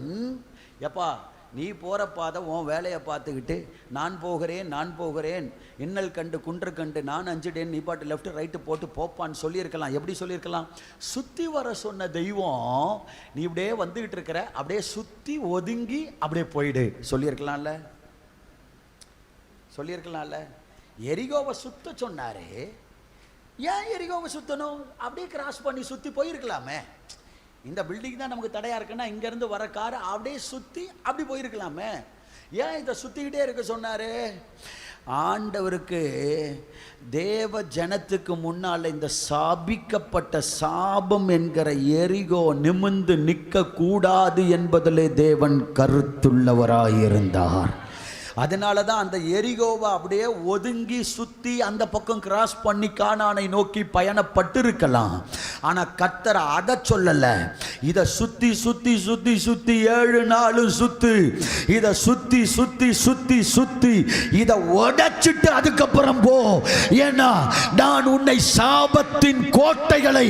எப்பா, நீ போற பாதை உன் வேலையை பார்த்துக்கிட்டு நான் போகிறேன் இன்னல் கண்டு குன்று கண்டு நான் அஞ்சுடேன், நீ பாட்டு லெஃப்ட் ரைட்டு போட்டு போப்பான்னு சொல்லியிருக்கலாம். எப்படி சொல்லியிருக்கலாம்? சுற்றி வர சொன்ன தெய்வம் நீ இப்படியே வந்துகிட்டு இருக்கிற, அப்படியே சுற்றி ஒதுங்கி அப்படியே போயிடு சொல்லியிருக்கலாம்ல. எரிகோவை சுத்த சொன்னாரு. ஏன் எரிகோவை சுத்தணும்? அப்படியே கிராஸ் பண்ணி சுற்றி போயிருக்கலாமே. இந்த பில்டிங் தான் நமக்கு தடையா இருக்குன்னா இங்கேருந்து வர கார் அப்படியே சுற்றி அப்படி போயிருக்கலாமே. ஏன் இதை சுற்றிக்கிட்டே இருக்க சொன்னாரு? ஆண்டவருக்கு தேவ ஜனத்துக்கு முன்னால் இந்த சாபிக்கப்பட்ட சாபம் என்கிற எரிகோ நிமிர்ந்து நிற்க கூடாது என்பதிலே தேவன் கருத்துள்ளவராயிருந்தார். அதனால தான் அந்த எரிகோவை அப்படியே ஒதுங்கி சுற்றி அந்த பக்கம் கிராஸ் பண்ணி கானானை நோக்கி பயணப்பட்டிருக்கலாம். ஆனால் கர்த்தர் அதை சொல்லலை. இதை சுற்றி சுற்றி சுற்றி சுற்றி 7 நாளும் சுத்து, இதை சுற்றி சுற்றி சுற்றி சுற்றி இதை உடைச்சிட்டு அதுக்கப்புறம் போ. ஏன்னா நான் உன்னை சாபத்தின் கோட்டைகளை,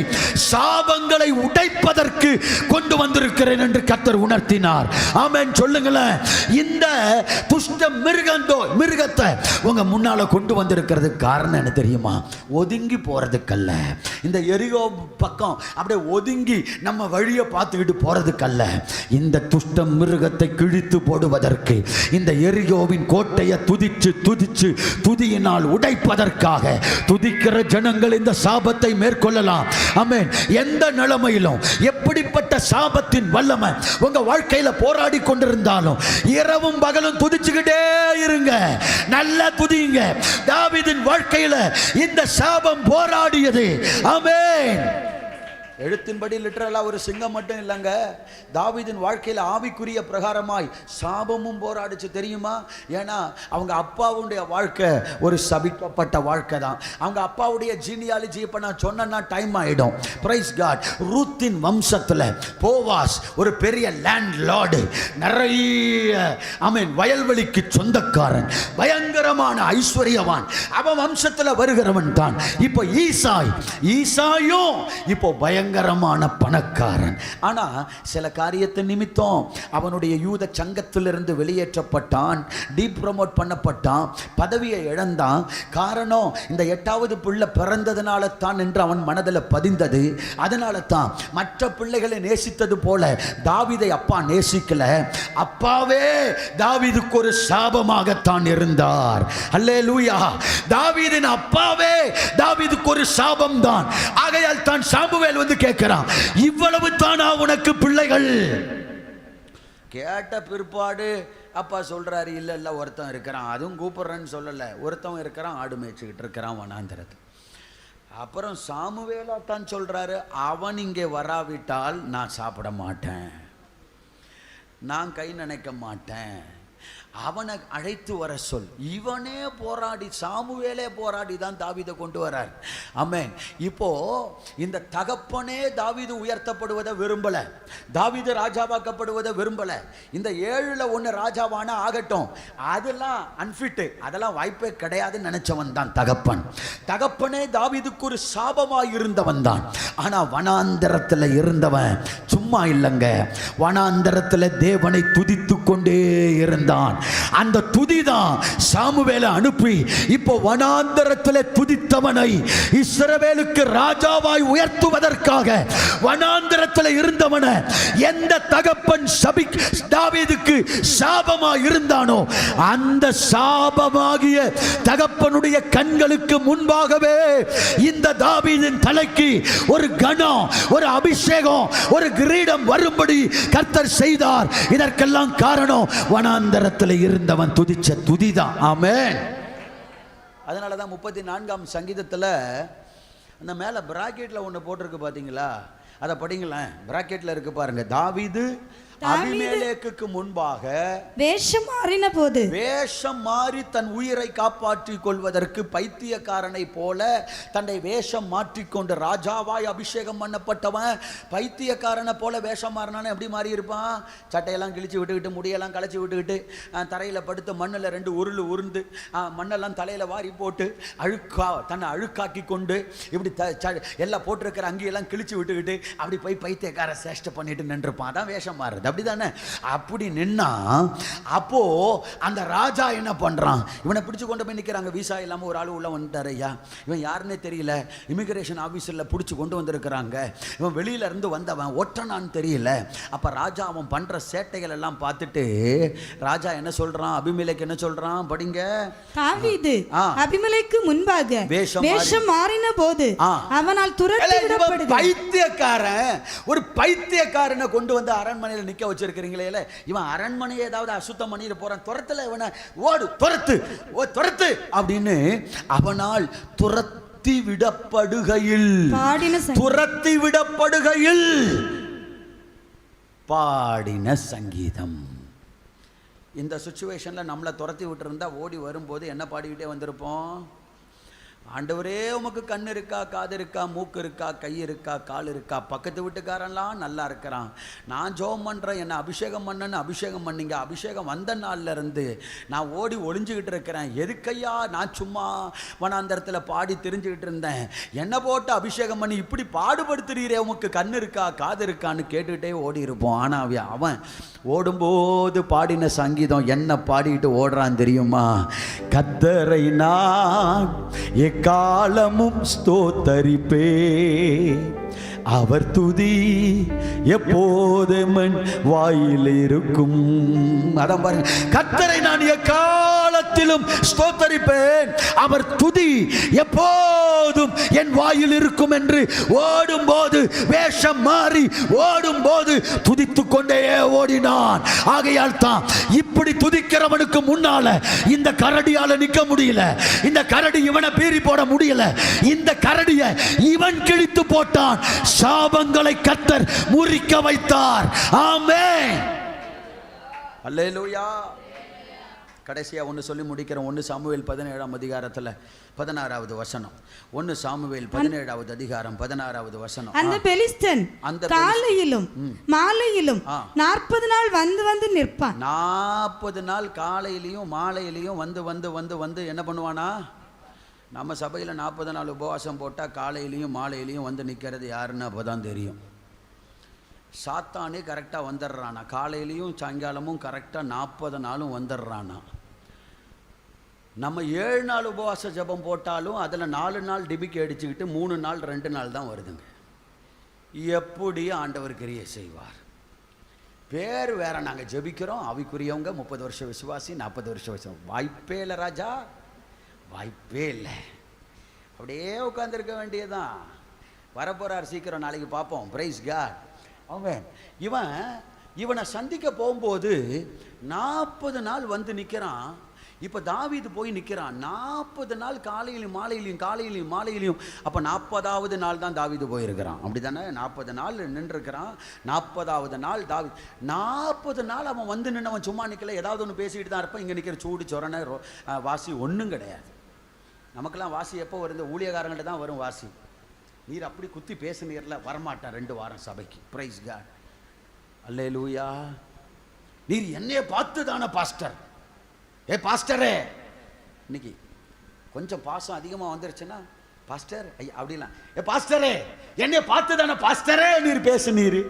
சாபங்களை உடைப்பதற்கு கொண்டு வந்திருக்கிறேன் என்று கர்த்தர் உணர்த்தினார். ஆமென் சொல்லுங்களேன். இந்த துஷ்ட மிருகத்தை உங்க முன்னால கொண்டு வந்திருக்கிறது காரணம் என்ன தெரியுமா? ஒதுங்கி போறதுக்கல்ல. இந்த எரிகோ பக்கம் அப்படியே ஒதுங்கி நம்ம வழியை பார்த்துக்கிட்டு போறதுக்கல்ல. இந்த துஷ்ட மிருகத்தை கிழித்து போடுவதற்கு, இந்த எரிகோவின் கோட்டையை துதிச்சு துதிச்சு துதியினால் உடைப்பதற்காக துதிக்கிற ஜனங்கள் இந்த சாபத்தை மேற்கொள்ளலாம். ஆமென். எந்த நிலைமையிலும் எப்படிப்பட்ட சாபத்தின் வல்லமை உங்க வாழ்க்கையில போராடி கொண்டிருந்தாலும் இரவும் பகலும் துதிச்சுக்கிட்டே இருங்க, நல்லா துதிங்க. தாவீதின் வாழ்க்கையில இந்த சாபம் போராடியது. ஆமென். எழுத்தின்படி லிட்டரலா ஒரு சிங்கம் மட்டும் இல்லைங்க. தாவீதின் வாழ்க்கையில் ஆவிக்குரிய பிரகாரமாய் சாபமும் போராடிச்சு தெரியுமா? ஏன்னா அவங்க அப்பாவுடைய வாழ்க்கை ஒரு சபிக்கப்பட்ட வாழ்க்கை தான். அவங்க அப்பாவுடைய ஜீனியாலஜி இப்போ நான் சொன்னா டைம் ஆயிடும். Price God. ரூத்தின் வம்சத்தில் போவாஸ் ஒரு பெரிய லேண்ட் லார்டு, நிறைய வயல்வெளிக்கு சொந்தக்காரன், பயங்கரமான ஐஸ்வர்யவான். அவன் வம்சத்தில் வருகிறவன் தான் இப்போ ஈசாயும் இப்போ பயங்கரமான பணக்காரன். ஆனா சில காரியத்தை நிமித்தம் அவனுடைய யூத சங்கத்திலிருந்து வெளியேற்றப்பட்டான், டீப்ரமோட் பண்ணப்பட்டான், பதவியை இழந்தான். காரணம் இந்த 8வது பிள்ளை பிறந்ததுனால தான் என்று அவன் மனதில் பதிந்தது. அதனால தான் மற்ற பிள்ளைகளை நேசித்தது போல தாவீதை அப்பா நேசிக்கல. அப்பாவே தாவீதுக்கு ஒரு சாபமாகத்தான் இருந்தார். அல்லேலூயா. தாவீதின் அப்பாவே தாவீதுக்கு ஒரு சாபம் தான். ஆகையால் தான் சாமுவேல் வந்து கேட்கிறான், இவ்வளவு தானா உனக்கு பிள்ளைகள்? கேட்ட பிற்பாடு அப்பா சொல்றாரு, இல்ல ஒருத்தன் இருக்கிறான், அதுவும் கூப்பிடுறேன்னு சொல்லல, ஒருத்தன் இருக்கிறான், ஆடு மேய்ச்சிக்கிட்டு இருக்கிறான் வனாந்தரத்து. அப்புறம் சாமுவேலா தான் சொல்றாரு, அவன் இங்கே வராவிட்டால் நான் சாப்பிட மாட்டேன், நான் கை நினைக்க மாட்டேன். அவனை அழைத்து வர சொல். இவனே போராடி, சாமுவேலே போராடி தான் தாவீதை கொண்டு வரார். ஆமென். இப்போ இந்த தகப்பனே தாவீது உயர்த்தப்படுவதை விரும்பல, தாவீது ராஜாவாக்கப்படுவதை விரும்பல. இந்த 7ல் 1 ராஜாவான ஆகட்டும், அதெல்லாம் அன்ஃபிட், அதெல்லாம் வாய்ப்பே கிடையாதுன்னு நினைச்சவன் தான் தகப்பன். தகப்பனே தாவீதுக்கு ஒரு சாபமாய் இருந்தவன் தான். ஆனா வனாந்தரத்தில் இருந்தவன் சும்மா இல்லைங்க, வனாந்தரத்தில் தேவனை துதித்து கொண்டே இருந்தான். அந்த துதி தான் சாமுவேலை அனுப்பி இப்போ வனாந்தரத்தில் துதித்தவனை இஸ்ரவேலுக்கு ராஜாவாய் உயர்த்துவதற்காக வனாந்தரத்தில் இருந்தவனை எந்த தகப்பன் தாவீதுக்கு சாபமாய் இருந்தானோ அந்த சாபமாகிய தகப்பனுடைய கண்களுக்கு முன்பாகவே இந்த தாவீதின் தலைக்கு ஒரு கணம், ஒரு அபிஷேகம், ஒரு கிரீடம் வரும்படி கர்த்தர் செய்தார். இதற்கெல்லாம் காரணம் வனாந்தரத்தில் இருந்தவன் துதிச்ச துதிதான். ஆமென். அதனாலதான் 34ஆம் சங்கீதத்தில் அந்த மேல பிராக்கெட்ல ஒன்று போட்டிருக்கு பாத்தீங்களா, அதை படிங்களேன். பிராக்கெட்ல இருக்கு பாருங்க. தாவீது அபிமெலேக்குக்கு முன்பாக வேஷம் மாறின போது, வேஷம் மாறி தன் உயிரை காப்பாற்றிக் கொள்வதற்கு பைத்தியக்காரனை போல தன்னை வேஷம் மாற்றிக்கொண்டு, ராஜாவாய் அபிஷேகம் பண்ணப்பட்டவன் பைத்தியக்காரனை போல வேஷம் மாறினானே எப்படி மாறி இருப்பான்? சட்டையெல்லாம் கிழிச்சு விட்டுக்கிட்டு, முடியெல்லாம் களைச்சி விட்டுக்கிட்டு, தரையில் படுத்து மண்ணில் 2 உருள் உருண்டு மண்ணெல்லாம் தலையில் வாரி போட்டு தன்னை அழுக்காக்கி கொண்டு இப்படி எல்லாம் போட்டிருக்கிற அங்கேயெல்லாம் கிழிச்சு விட்டுக்கிட்டு அப்படி போய் பைத்தியக்கார சேஷ்டை பண்ணிட்டு நின்றுப்பான். அதான் வேஷம் மாறுது. அப்படிதானே? அப்படி நின்னா அப்போ அந்த ராஜா என்ன பண்றான்? இவனை பிடிச்சு கொண்டு போய் நிக்கிறாங்க. விசா இல்லாம ஒரு ஆளு உள்ள வந்துட்டாரு. ஐயா, இவன் யாருன்னே தெரியல, இமிகிரேஷன் ஆபீஸர்ல பிடிச்சு கொண்டு வந்திருக்கிறாங்க. இவன் வெளியில இருந்து வந்தவன், ஒற்றனான்னு தெரியல. அப்ப ராஜா அவன் பண்ற சேட்டைகள் எல்லாம் பார்த்துட்டு ராஜா என்ன சொல்றான்? அபிமெலேக்கு என்ன சொல்றான்? படிங்க. தாவீது அபிமெலேக்கு முன்பாக வேஷம் மாறின போது அவனால் துரத்தி விடப்படுகிறான். பைத்தியக்காரன், ஒரு பைத்தியக்காரனை கொண்டு வந்து அரண்மனையில் நிக்க வச்சிருக்கிறீங்களே, இவன் அரண்மனையை ஏதாவது அசுத்தம் பண்ணிட்டு போறான், துரத்துல இவனை ஓடு, துரத்து அப்படின்னு அவனால் துரத்தி விடப்படுகையில் பாடின சங்கீதம். இந்த சிச்சுவேஷன்ல நம்மளை துரத்தி விட்டு இருந்தா ஓடி வரும்போது என்ன பாடிக்கிட்டே வந்திருப்போம்? ஆண்டவரே, உமக்கு கண் இருக்கா, காது இருக்கா, மூக்கு இருக்கா, கை இருக்கா, கால் இருக்கா, பக்கத்து வீட்டுக்காரெல்லாம் நல்லா இருக்கிறான், நான் ஜெபம் பண்ணுறேன், என்னை அபிஷேகம் பண்ணன்னு அபிஷேகம் பண்ணிங்க, அபிஷேகம் வந்த நாள்ல இருந்து நான் ஓடி ஒளிஞ்சுக்கிட்டு இருக்கிறேன், எதுக்கையா நான் சும்மா வனாந்தரத்தில் பாடி தெரிஞ்சுக்கிட்டு இருந்தேன், என்னை போட்டு அபிஷேகம் பண்ணி இப்படி பாடுபடுத்துறீரே, உமக்கு கண் இருக்கா, காது இருக்கான்னு கேட்டுக்கிட்டே ஓடி இருப்போம். ஆனால் அவன் ஓடும்போது பாடின சங்கீதம் என்ன பாடிட்டு ஓடுறான் தெரியுமா? கர்த்தரை நான் எக்காலமும் ஸ்தோத்தரிப்பே, அவர் துதி எப்போதும் வாயில் இருக்கும். அதான் பாருங்க, கர்த்தரை நான் எக்காலத்திலும் ஸ்தோத்தரிப்பேன், அவர் துதி எப்போதும் என் வாயில் இருக்கும் என்று ஓடும்போது, வேஷம் மாறி ஓடும்போது துதித்து கொண்டே ஓடினான். ஆகையால் தான் இப்படி துதிக்கிறவனுக்கு முன்னால இந்த கரடியால நிக்க முடியல, இந்த கரடி இவனை பீறி போட முடியல, இந்த கரடியை இவன் கிழித்து போட்டான். சாபங்களை கர்த்தர் முறிக்க வைத்தார். ஆமென். அல்லேலூயா. கடைசியா ஒன்று சொல்லி முடிக்கிறோம். 1 சாமுவேல் 17ஆம் அதிகாரத்தில் 16வது வசனம். 1 சாமுவேல் 17வது அதிகாரம் 16வது வசனம். அந்த பெலிஸ்தன் காலையிலும் மாலையிலும் 40 நாள் வந்து வந்து நிற்பான். 40 நாள் காலையிலையும் மாலையிலையும் வந்து வந்து வந்து வந்து என்ன பண்ணுவானா? நம்ம சபையில் 40 நாள் உபவாசம் போட்டால் காலையிலையும் மாலையிலையும் வந்து நிற்கிறது யாருன்னு அப்போ தான் தெரியும். சாத்தானே கரெக்டாக வந்துடுறானா, காலையிலையும் சாயங்காலமும் கரெக்டாக 40 நாளும் வந்துடுறானா. நம்ம 7 நாள் உபவாச ஜபம் போட்டாலும் அதில் 4 நாள் டிபிக்கு அடிச்சுக்கிட்டு 3 நாள் 2 நாள் தான் வருதுங்க. எப்படி ஆண்டவர் கிரியை செய்வார்? பேர் வேற, நாங்கள் ஜபிக்கிறோம், அவைக்குரியவங்க 30 வருஷம் விசுவாசி, 40 வருஷம் விசுவாசி. வாய்ப்பே இல்லை ராஜா, வாய்ப்பே இல்லை. அப்படியே உட்கார்ந்துருக்க வேண்டியதான். வரப்போறார் சீக்கிரம், நாளைக்கு பார்ப்போம். Praise God. ஆமென். இவனை சந்திக்க போகும்போது 40 நாள் வந்து நிற்கிறான். இப்போ தாவீது போய் நிற்கிறான் 40 நாள் காலையிலும் மாலையிலையும். அப்போ 40வது நாள் தான் தாவீது போயிருக்கிறான், அப்படி தானே? 40 நாள் நின்றுருக்கிறான். 40வது நாள் தாவீது 40 நாள் அவன் வந்து நின்று சும்மா நிற்கல, ஏதாவது ஒன்று பேசிக்கிட்டு தான் இருப்பான். இங்கே நிற்கிற சூடு சொரணை வாசி ஒன்றும் கிடையாது. நமக்கெல்லாம் வாசி எப்போ வருது? ஊழியக்காரங்கள்ட்ட தான் வரும் வாசி. நீர் அப்படி குத்தி பேசுனீர்ல, வரமாட்டான் 2 வாரம் சபைக்கு. பிரைஸ் காட், அல்லேலூயா. நீர் என்னைய பார்த்து தானே பாஸ்டர், பாஸ்டரே. இன்னைக்கு கொஞ்சம் பாசம் அதிகமாக வந்துருச்சுன்னா பாஸ்டர் ஐயா அப்படிலாம், பாஸ்டரே என்னைய பார்த்து தானே பாஸ்டரே நீர் பேசுனீர்.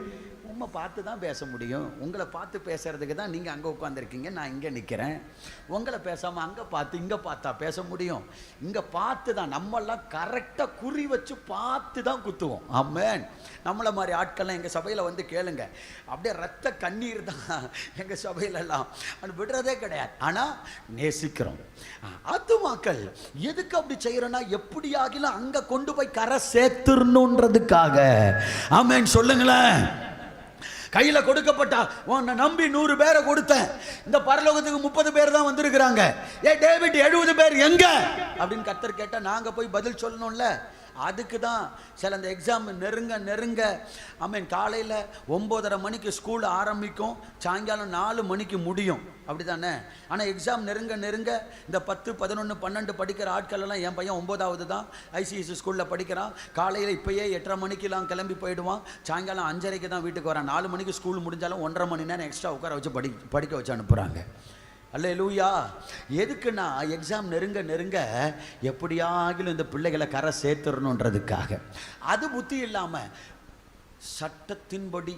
உண்மை பார்த்து தான் பேச முடியும். உங்களை பார்த்து பேசுறதுக்கு தான் நீங்கள் அங்கே உட்காந்துருக்கீங்க, நான் இங்கே நிற்கிறேன். உங்களை பேசாமல் அங்கே பார்த்து இங்கே பார்த்தா பேச முடியும்? இங்கே பார்த்து தான், நம்மெல்லாம் கரெக்டாக குறி வச்சு பார்த்து தான் குத்துவோம். ஆமென். நம்மளை மாதிரி ஆட்கள்லாம் எங்கள் சபையில் வந்து கேளுங்க, அப்படியே ரத்த கண்ணீர் தான் எங்கள் சபையிலெல்லாம், அது விடுறதே கிடையாது. ஆனால் நேசிக்கிறோம். ஆத்துமாக்கள் எதுக்கு அப்படி செய்கிறோன்னா, எப்படியாகிலும் அங்கே கொண்டு போய் கரை சேர்த்துடணுன்றதுக்காக. ஆமென் சொல்லுங்களேன். கையில் கொடுக்கப்பட்டா உன்னை நம்பி 100 பேரை கொடுத்தேன், இந்த பரலோகத்துக்கு 30 பேர் தான் வந்திருக்கிறாங்க, டேவிட் 70 பேர் எங்க அப்படின்னு கர்த்தர் கேட்டால் நாங்கள் போய் பதில் சொல்லணும்ல. அதுக்கு தான் சில அந்த எக்ஸாம் நெருங்க ஆமீன் காலையில் 9:30 மணிக்கு ஸ்கூல் ஆரம்பிக்கும், சாயங்காலம் 4 மணிக்கு முடியும், அப்படி தானே? ஆனால் எக்ஸாம் நெருங்க இந்த 10, 11, 12 படிக்கிற ஆட்கள் எல்லாம், என் பையன் 9வது தான் ஐசிஎஸ்சி ஸ்கூலில் படிக்கிறான். காலையில் இப்போயே 8:30 மணிக்கெல்லாம் கிளம்பி போயிடுவான், சாயங்காலம் 5:30க்கு தான் வீட்டுக்கு வரான். 4 மணிக்கு ஸ்கூல் முடிஞ்சாலும் 1.5 மணி நேரம் எக்ஸ்ட்ரா உட்கார வச்சு படிக்க வச்சு அனுப்புகிறாங்க. அல்லேலூயா. எதுக்குன்னா எக்ஸாம் நெருங்க எப்படியாகிலும் இந்த பிள்ளைகளை கரை சேர்த்துடணுன்றதுக்காக. அது புத்தி இல்லாமல் சட்டத்தின்படி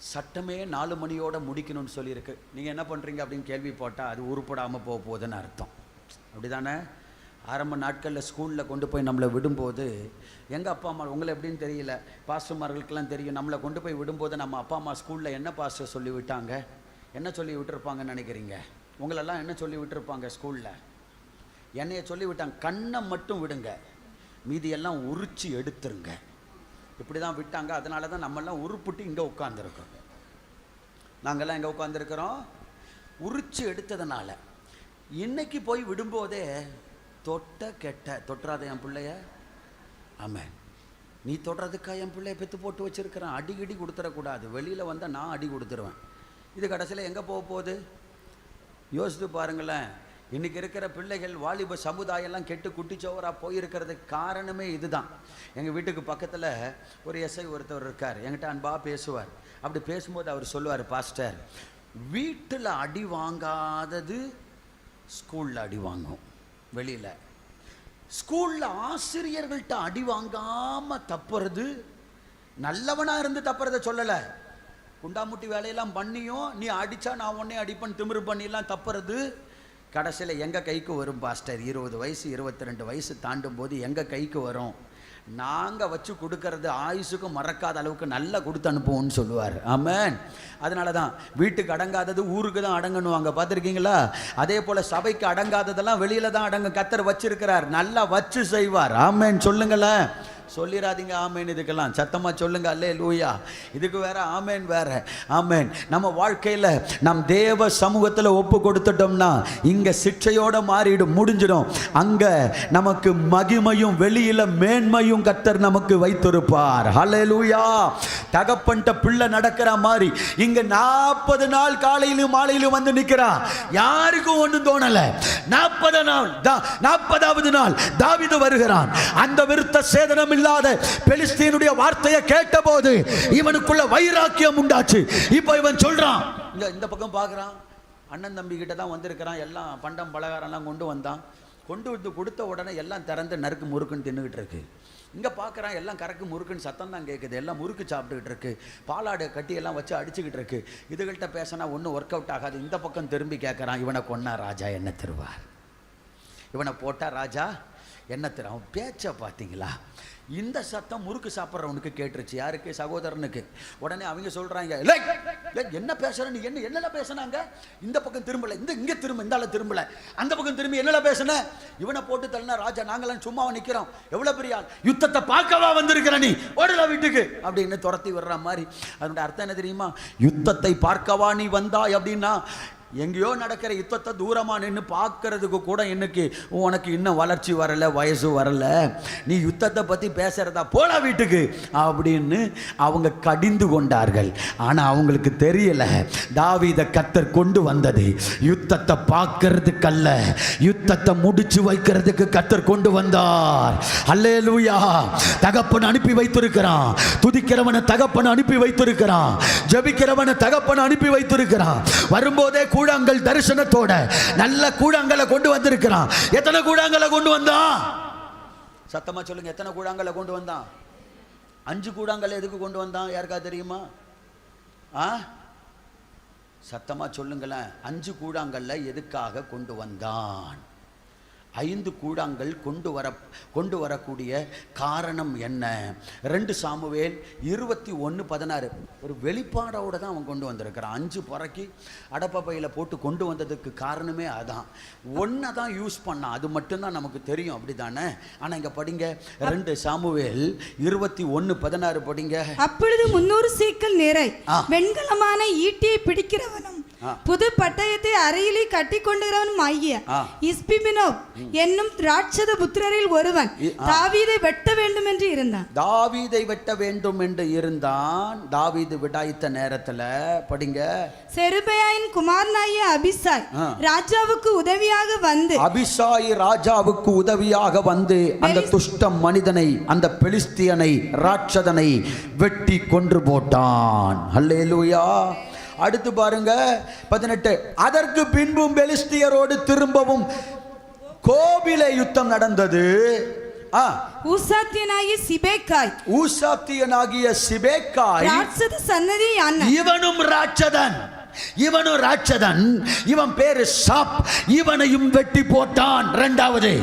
சட்டமே 4 மணியோட முடிக்கணும்னு சொல்லியிருக்கு. நீங்கள் என்ன பண்ணுறீங்க அப்படின்னு கேள்வி போட்டால் அது உருப்படாமல் போக போகுதுன்னு அர்த்தம், அப்படி தானே? ஆரம்ப நாட்களில் ஸ்கூலில் கொண்டு போய் நம்மளை விடும்போது, எங்கள் அப்பா அம்மா உங்களை எப்படின்னு தெரியல, பாஸ்டர்மார்களுக்கெல்லாம் தெரியும், நம்மளை கொண்டு போய் விடும்போது நம்ம அப்பா அம்மா ஸ்கூலில் என்ன பாஸ்டர் சொல்லி விட்டாங்க, என்ன சொல்லி விட்டுருப்பாங்கன்னு நினைக்கிறீங்க? உங்களெல்லாம் என்ன சொல்லி விட்டுருப்பாங்க ஸ்கூலில்? என்னைய சொல்லி விட்டாங்க, கண்ணை மட்டும் விடுங்க, மீதியெல்லாம் உரிச்சு எடுத்துருங்க. இப்படி தான் விட்டாங்க. அதனால தான் நம்மெல்லாம் உருப்பிட்டு இங்கே உட்காந்துருக்கோம். நாங்கள்லாம் எங்கே உட்காந்துருக்கிறோம்? உரிச்சு எடுத்ததுனால. இன்னைக்கு போய் விடும்போதே தொட்டுறாத என் பிள்ளைய, ஆமாம் நீ தொடுறதுக்கா என் பிள்ளைய பெற்று போட்டு வச்சுருக்கிறேன், அடிக்கடி கொடுத்துடக்கூடாது, வெளியில் வந்தால் நான் அடி கொடுத்துருவேன். இது கடைசியில் எங்கே போக போகுது? யோசித்து பாருங்களேன். இன்றைக்கி இருக்கிற பிள்ளைகள் வாலிப சமுதாயம்லாம் கெட்டு குட்டிச்சோவராக போயிருக்கிறதுக்கு காரணமே இதுதான். எங்கள் வீட்டுக்கு பக்கத்தில் ஒரு எஸ்ஐ ஒருத்தவர் இருக்கார், என்கிட்ட அன்பாக பேசுவார். அப்படி பேசும்போது அவர் சொல்லுவார், பாஸ்டர் வீட்டில் அடி வாங்காதது ஸ்கூலில் அடி வாங்கும், வெளியில் ஸ்கூலில் ஆசிரியர்கள்ட்ட அடி வாங்காமல் தப்புறது, நல்லவனாக இருந்து தப்புறதை சொல்லலை, குண்டாமுட்டி வேலையெல்லாம் பண்ணியும் நீ அடித்தா நான் உடனே அடிப்பேன் திமிரு பண்ணிலாம் தப்புறது கடைசியில் எங்கள் கைக்கு வரும் பாஸ்டர். 20 வயசு 22 வயசு தாண்டும் போது எங்கள் கைக்கு வரும். நாங்கள் வச்சு கொடுக்கறது ஆயுசுக்கும் மறக்காத அளவுக்கு நல்லா கொடுத்து அனுப்புவோம்னு சொல்லுவார். ஆமென். அதனால தான் வீட்டுக்கு அடங்காதது ஊருக்கு தான் அடங்கணுவாங்க, பார்த்துருக்கீங்களா? அதே போல் சபைக்கு அடங்காததெல்லாம் வெளியில் தான் அடங்க கர்த்தர் வச்சிருக்கிறார், நல்லா வச்சு செய்வார். ஆமென் சொல்லுங்களேன். சொல்லிடாதீங்க ஆமேன், இதுக்கெல்லாம் சத்தமாக சொல்லுங்க அல்லேலூயா. இதுக்கு வேற ஆமேன் வேற. ஆமேன். நம்ம வாழ்க்கையில் நம் தேவ சமூகத்தில் ஒப்பு கொடுத்துட்டோம்னா இங்கே சிற்றையோட மாறிடும், முடிஞ்சிடும். அங்கே நமக்கு மகிமையும் வெளியில் மேன்மையும் கர்த்தர் நமக்கு வைத்திருப்பார். அல்லேலூயா. தகப்பன்ட்ட பிள்ளை நடக்கிற மாதிரி இங்கே 40 நாள் காலையிலும் மாலையிலும் வந்து நிற்கிறா, யாருக்கும் ஒன்றும் தோணலை. 40வது நாள் தாவீது வருகிறான். அந்த விருத்த சேதனம் இல்லாத பெலிஸ்தீனுடைய வார்த்தையை கேட்டபோது இவனுக்குள்ள வைராக்கியம் உண்டாச்சு. இப்போ இவன் சொல்றான், இந்த பக்கம் பார்க்கறான், அண்ணன் தம்பி கிட்ட தான் வந்திருக்கிறான், எல்லாம் பண்டம் பலகாரம்லாம் கொண்டு வந்தான். கொண்டு வந்து கொடுத்த உடனே எல்லாம் திறந்து நறுக்கு முறுக்குன்னு தின்னுகிட்டு இருக்கு. இங்கே பார்க்குறான், எல்லாம் கறக்கு முறுக்குன்னு சத்தம் தான் கேட்குது, எல்லாம் முறுக்கு சாப்பிட்டுக்கிட்டு இருக்கு, பாலாடை கட்டி எல்லாம் வச்சு அடிச்சுக்கிட்டு இருக்கு. இதுகள்கிட்ட பேசினா ஒன்றும் ஒர்க் அவுட் ஆகாது. இந்த பக்கம் திரும்பி கேட்குறான், இவனை கொன்னா ராஜா என்ன தருவார், இவனை போட்டா ராஜா என்ன தரும். அவன் பேச்சை பார்த்தீங்களா? இந்த சத்தம் முறுக்கு சாப்பிட்றவனுக்கு கேட்டுருச்சு. யாருக்கு? சகோதரனுக்கு. உடனே அவங்க சொல்றாங்க, என்ன பேசுற நீ, என்ன பேசுனாங்க, இந்த பக்கம் திரும்பல, இங்க திரும்ப, இந்த ஆள திரும்பல, அந்த பக்கம் திரும்பி என்ன பேசுன, இவனை போட்டு தள்ளினா ராஜா, நாங்களாம் சும்மாவா நிக்கிறோம், எவ்வளவு பெரிய ஆள், யுத்தத்தை பார்க்கவா வந்திருக்கிற நீ, ஓடுற வீட்டுக்கு அப்படின்னு துரத்தி விடுற மாதிரி. அதனுடைய அர்த்தம் என்ன தெரியுமா? யுத்தத்தை பார்க்கவா நீ வந்தாய் அப்படின்னா எங்கேயோ நடக்கிற யுத்தத்தை தூரமாக நின்று பார்க்கறதுக்கு கூட உனக்கு இன்னும் வளர்ச்சி வரலை, வயசு வரலை, நீ யுத்தத்தை பற்றி பேசுகிறதா போல வீட்டுக்கு அப்படின்னு அவங்க கடிந்து கொண்டார்கள். ஆனால் அவங்களுக்கு தெரியலை, தாவீதை கர்த்தர் கொண்டு வந்தது யுத்தத்தை பார்க்கறதுக்கல்ல, யுத்தத்தை முடிச்சு வைக்கிறதுக்கு கர்த்தர் கொண்டு வந்தார். அல்லேலூயா. தகப்பன் அனுப்பி வைத்திருக்கிறான், துதிக்கிறவனை தகப்பன் அனுப்பி வைத்திருக்கிறான், ஜெபிக்கிறவனை தகப்பன் அனுப்பி வைத்திருக்கிறான். வரும்போதே கூழாங்கல் தரிசனத்தோட நல்ல கூழாங்கலை கொண்டு வந்திருக்கிறான். எத்தனை கூழாங்கலை கொண்டு வந்தான்? சத்தமா சொல்லுங்க, எத்தனை கூழாங்கலை கொண்டு வந்தான்? 5 கூழாங்கலை எதுக்கு கொண்டு வந்தான்? யாருக்கா தெரியுமா? சத்தமா சொல்லுங்களேன். 5 கூழாங்கல்ல எதுக்காக கொண்டு வந்தான்? 5 கூழாங்கல் கொண்டு வரக்கூடிய காரணம் என்ன? 2 சாமுவேல் 21:16 ஒரு வெளிப்பாடோட தான் அவன் கொண்டு வந்திருக்கிறான். 5 புறக்கி அடப்பப்பையில் போட்டு கொண்டு வந்ததுக்கு காரணமே அதான். 1 தான் யூஸ் பண்ணான், அது மட்டும்தான் நமக்கு தெரியும், அப்படி தானே? ஆனால் இங்கே படிங்க, 2 சாமுவேல் 21:16 படிங்க. அப்பொழுது 300 சேக்கல் நிறை வெண்கலமான ஈட்டியை பிடிக்கிறவனும் புது பட்டயத்தை அறையிலே கட்டி கொண்டுகிறவனும் ஆகிய இஸ்பிமினோப் என்னும் ராட்சத புத்திரரில் ஒருவன் தாவீதை வெட்ட வேண்டும் என்று இருந்தான். தாவீதை வெட்ட வேண்டும் என்று இருந்தான். தாவீது விடாய்த்த நேரத்துல படிங்க, செருபையாயின் குமாரனாகிய அபிசாய் ராஜாவுக்கு உதவியாக வந்து, அபிசாய் ராஜாவுக்கு உதவியாக வந்து அந்த துஷ்ட மனிதனை, அந்த பெலிஸ்தியனை, ராட்சதனை வெட்டி கொன்று போட்டான். அல்லேலூயா. அடுத்து பாருங்க 18. அதற்கு பின்பும் பெலிஸ்தியரோடு திரும்பவும் கோபிலே யுத்தம் நடந்தது. ஊசாத்தியனாகிய சிபேக்காய் ராட்சத சன்னதியான, இவனும் ராட்சதன், இவன் பேரு சாப், இவனையும் வெட்டி போட்டான். 2வது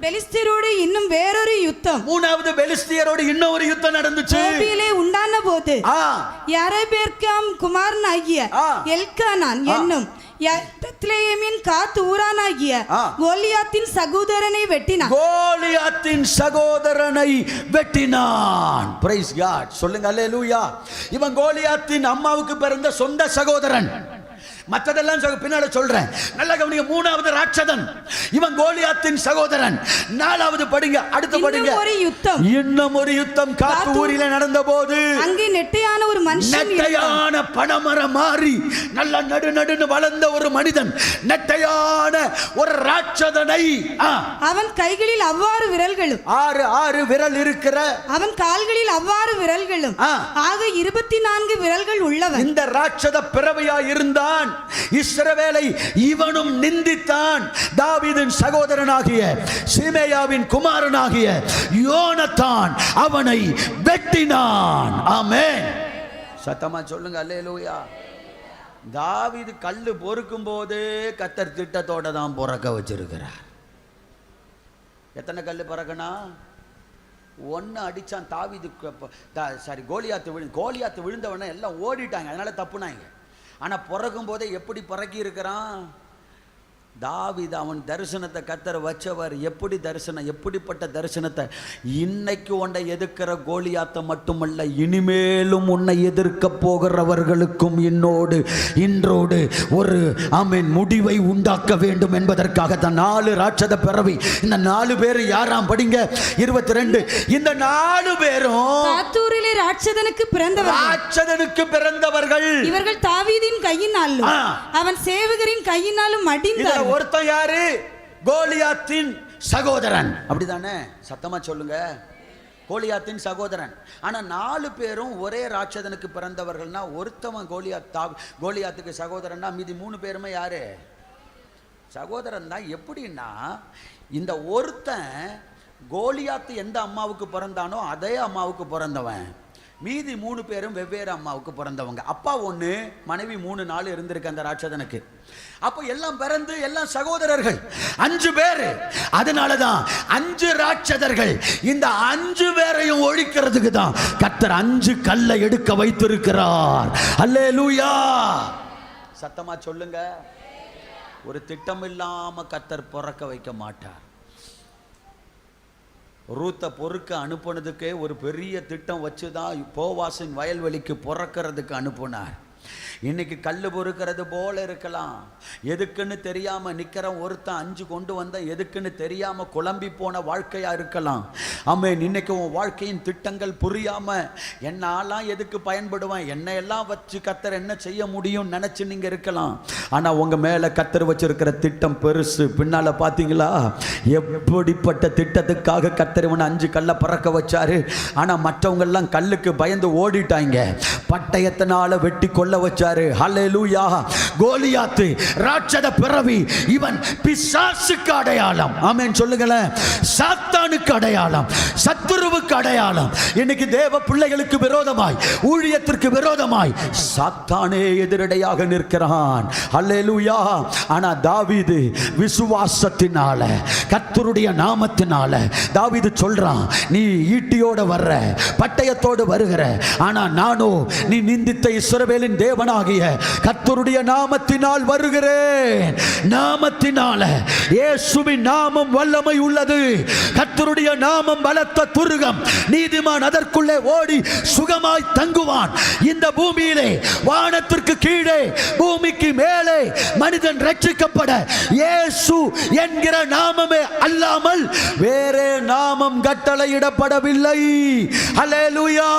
பெலிஸ்தியரோடு இன்னும் வேறொரு யுத்தம், 3வது பெலிஸ்தியரோடு இன்னொரு யுத்தம் நடந்துச்சு. கோபிலே உண்டான போது யரபேர்காம் குமாரனாகிய எல்கானான் என்னும் பெத்லெகேமின் காத் ஊரானாகிய கோலியாத்தின் சகோதரனை வெட்டினான். Price God. சொல்லுங்க அல்லேலூயா. இவன் கோலியாத்தின் அம்மாவுக்கு பிறந்த சொந்த சகோதரன். மற்றதெல்லாம் பின்னால சொல்றேன், நல்ல கவனிங்க. 3வது ராட்சதன், இவன் கோலியாத்தின் சகோதரன். 4வது படிங்க, அடுத்து படிங்க. இன்னும் ஒரு யுத்தம் காத்து ஊரில் நடந்த போது அங்கே நெட்டையான ஒரு மனுஷன், நெட்டையான பனைமரம் மாறி நல்ல நடுநடுன்னு வளர்ந்த ஒரு மனிதன், நெட்டையான ஒரு ராட்சதனை, அவன் கைகளில் அவ்வாறு விரல்களும், 6 விரல் இருக்கிற, அவன் கால்களில் அவ்வாறு விரல்களும், ஆக 24 விரல்கள் உள்ளவன். இந்த ராட்சத பிறவையா இருந்தான். இஸ்ரவேலை இவனும் நிந்தித்தான். தாவீதின் சகோதரனாகிய சிமேயாவின் குமாரனாகிய யோனத்தான் அவனை வெட்டினான். ஆமென். சத்தமா சொல்லுங்க அல்லேலூயா. தாவீது கல்லு பொறுக்கும் போது கர்த்தர் திட்டத்தோட தான் பொறக்க வச்சிருக்கிறார். எத்தனை கல்லு பறக்கனா? 1 அடிச்சான். கோலியாத்து விழுந்தவன எல்லாம் ஓடிட்டாங்க, அதனால தப்புனாங்க. ஆனா பிறக்கும் போதே எப்படி பறக்கி இருக்கிறான் தாவீது. அவன் தரிசனத்தை கர்த்தர் வச்சவர். எப்படி தரிசனம், எப்படிப்பட்ட தரிசனத்தை? இன்னைக்கு உன்னை எதிர்க்கிற கோலியாத்தை மட்டுமல்ல, இனிமேலும் உன்னை எதிர்க்க போகிறவர்களுக்கும் இன்றோடு ஒரு முடிவை உண்டாக்க வேண்டும் என்பதற்காக தான் 4 ராட்சத பிறவி. இந்த 4 பேர் யாராம் படிங்க, 22. இந்த 4 பேரும் காத்தூரிலே ராட்சதனுக்கு பிறந்தவர்கள். இவர்கள் தாவீதின் கையினாலும் அவன் சேவகரின் கையினாலும் அடிந்தார். ஒருத்தன் யாரு? கோலியாத்தின் சகோதரன். அப்படிதானே? சத்தமா சொல்லுங்க, கோலியாத்தின் சகோதரன். ஆனா 4 பேரும் ஒரே ராட்சதனுக்கு பிறந்தவர்கள்னா, ஒருத்தவன் கோலியாத்துக்கு சகோதரன்னா மீதி 3 பேருமே யாரு? சகோதரன் தான். எப்படின்னா, இந்த ஒருத்தன் கோலியாத்து எந்த அம்மாவுக்கு பிறந்தானோ அதே அம்மாவுக்கு பிறந்தவன். மீதி 3 பேரும் வெவ்வேறு அம்மாவுக்கு பிறந்தவங்க. அப்பா 1, மனைவி 3, 4 இருந்திருக்கு அந்த ராட்சதனுக்கு. அப்போ எல்லாம் பிறந்து எல்லாம் சகோதரர்கள் 5 பேர். அதனாலதான் 5 ராட்சதர்கள். இந்த 5 பேரையும் ஒழிக்கிறதுக்கு தான் கர்த்தர் 5 கல்லை எடுக்க வைத்திருக்கிறார். அல்லேலூயா. சத்தமா சொல்லுங்க. ஒரு திட்டம் இல்லாம கர்த்தர் பிறக்க வைக்க மாட்டார். ரூத்தை பொறுக்க அனுப்புனதுக்கே ஒரு பெரிய திட்டம் வச்சுதான் போவாசின் வயல்வெளிக்கு பிறக்கிறதுக்கு அனுப்புனார். இன்னைக்கு கல்லு பொறுக்கிறது போல இருக்கலாம். எதுக்குன்னு தெரியாம நிக்கிறவன் ஒருத்தன் 5 கொண்டு வந்த எதுக்குன்னு தெரியாம குழம்பி போன வாழ்க்கையா இருக்கலாம். ஆமென். இன்னைக்கு உன் வாழ்க்கையின் திட்டங்கள் புரியாம என்னாலாம் எதுக்கு பயன்படுவேன், என்ன எல்லாம் வச்சு கர்த்தர் என்ன செய்ய முடியும் நினைச்சு நீங்க இருக்கலாம். ஆனா உங்க மேல கர்த்தர் வச்சிருக்கிற திட்டம் பெருசு. பின்னால பாத்தீங்களா எப்படிப்பட்ட திட்டத்துக்காக கர்த்தர் இவனை 5 கல்லை பறக்க வச்சாரு. ஆனா மற்றவங்க எல்லாம் கல்லுக்கு பயந்து ஓடிட்டாங்க. பட்டயத்தினால வெட்டி கொள்ள வச்சாரு. ஹல்லேலூயா. கோலியாத்து ராட்சத பிறவி, இவன் பிசாசுக்கு அடையாளம். ஆமென் சொல்லுங்களேன். சாத்தானுக்கு அடையாளம், சத்துருவுக்கு அடையாளம். இன்னைக்கு தேவ பிள்ளைகளுக்கு விரோதமாய், ஊழியத்திற்கு விரோதமாய் சாத்தானே எதிரடையாக நிற்கிறான். ஹல்லேலூயா. ஆனா தாவீது விசுவாசத்தினால, கர்த்தருடைய நாமத்தினால தாவீது சொல்றான், நீ ஈட்டியோட வர்ற, பட்டயத்தோடு வருகிற, ஆனா நானோ நீ நிந்தித்த இஸ்ரவேலின் தேவனாகிய கர்த்தருடைய நாமத்தினால் வருகிறேன். நாமத்தினால, இயேசுவின் நாமம் வல்லமை உள்ளது. கர்த்தருடைய நாமம் பலத்த துருகம். நீதிமான் அதற்குள்ளே ஓடி சுகமாய் தங்குவான். இந்த பூமியிலே, வானத்திற்கு கீழே, பூமிக்கு மேலே மனிதன் ரட்சிக்கப்பட இயேசு என்கிற நாமமே அல்லாமல் வேறே நாமம் கட்டளையிடப்படவில்லை. ஹல்லேலூயா.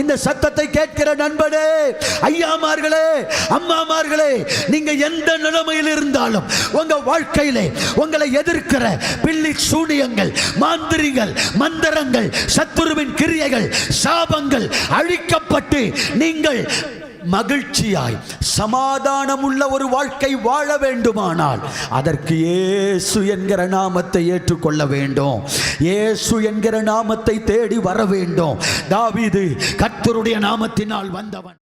இந்த சத்தத்தை கேட்கிற நண்பனே, ஐயாமார்களே, அம்மாமார்களே, நீங்க எந்த நிலைமையில் இருந்தாலும் உங்க வாழ்க்கையிலே உங்களை எதிர்க்கிற பில்லி சூனியங்கள், மாந்திரிகள், மந்திரங்கள், சத்துருவின் கிரியைகள், சாபங்கள் அழிக்கப்பட்டு நீங்கள் மகிழ்ச்சியாய் சமாதானம் உள்ள ஒரு வாழ்க்கை வாழ வேண்டுமானால் அதற்கு இயேசு என்கிற நாமத்தை ஏற்றுக்கொள்ள வேண்டும். இயேசு என்கிற நாமத்தை தேடி வர வேண்டும். தாவீது கர்த்தருடைய நாமத்தினால் வந்தவன்.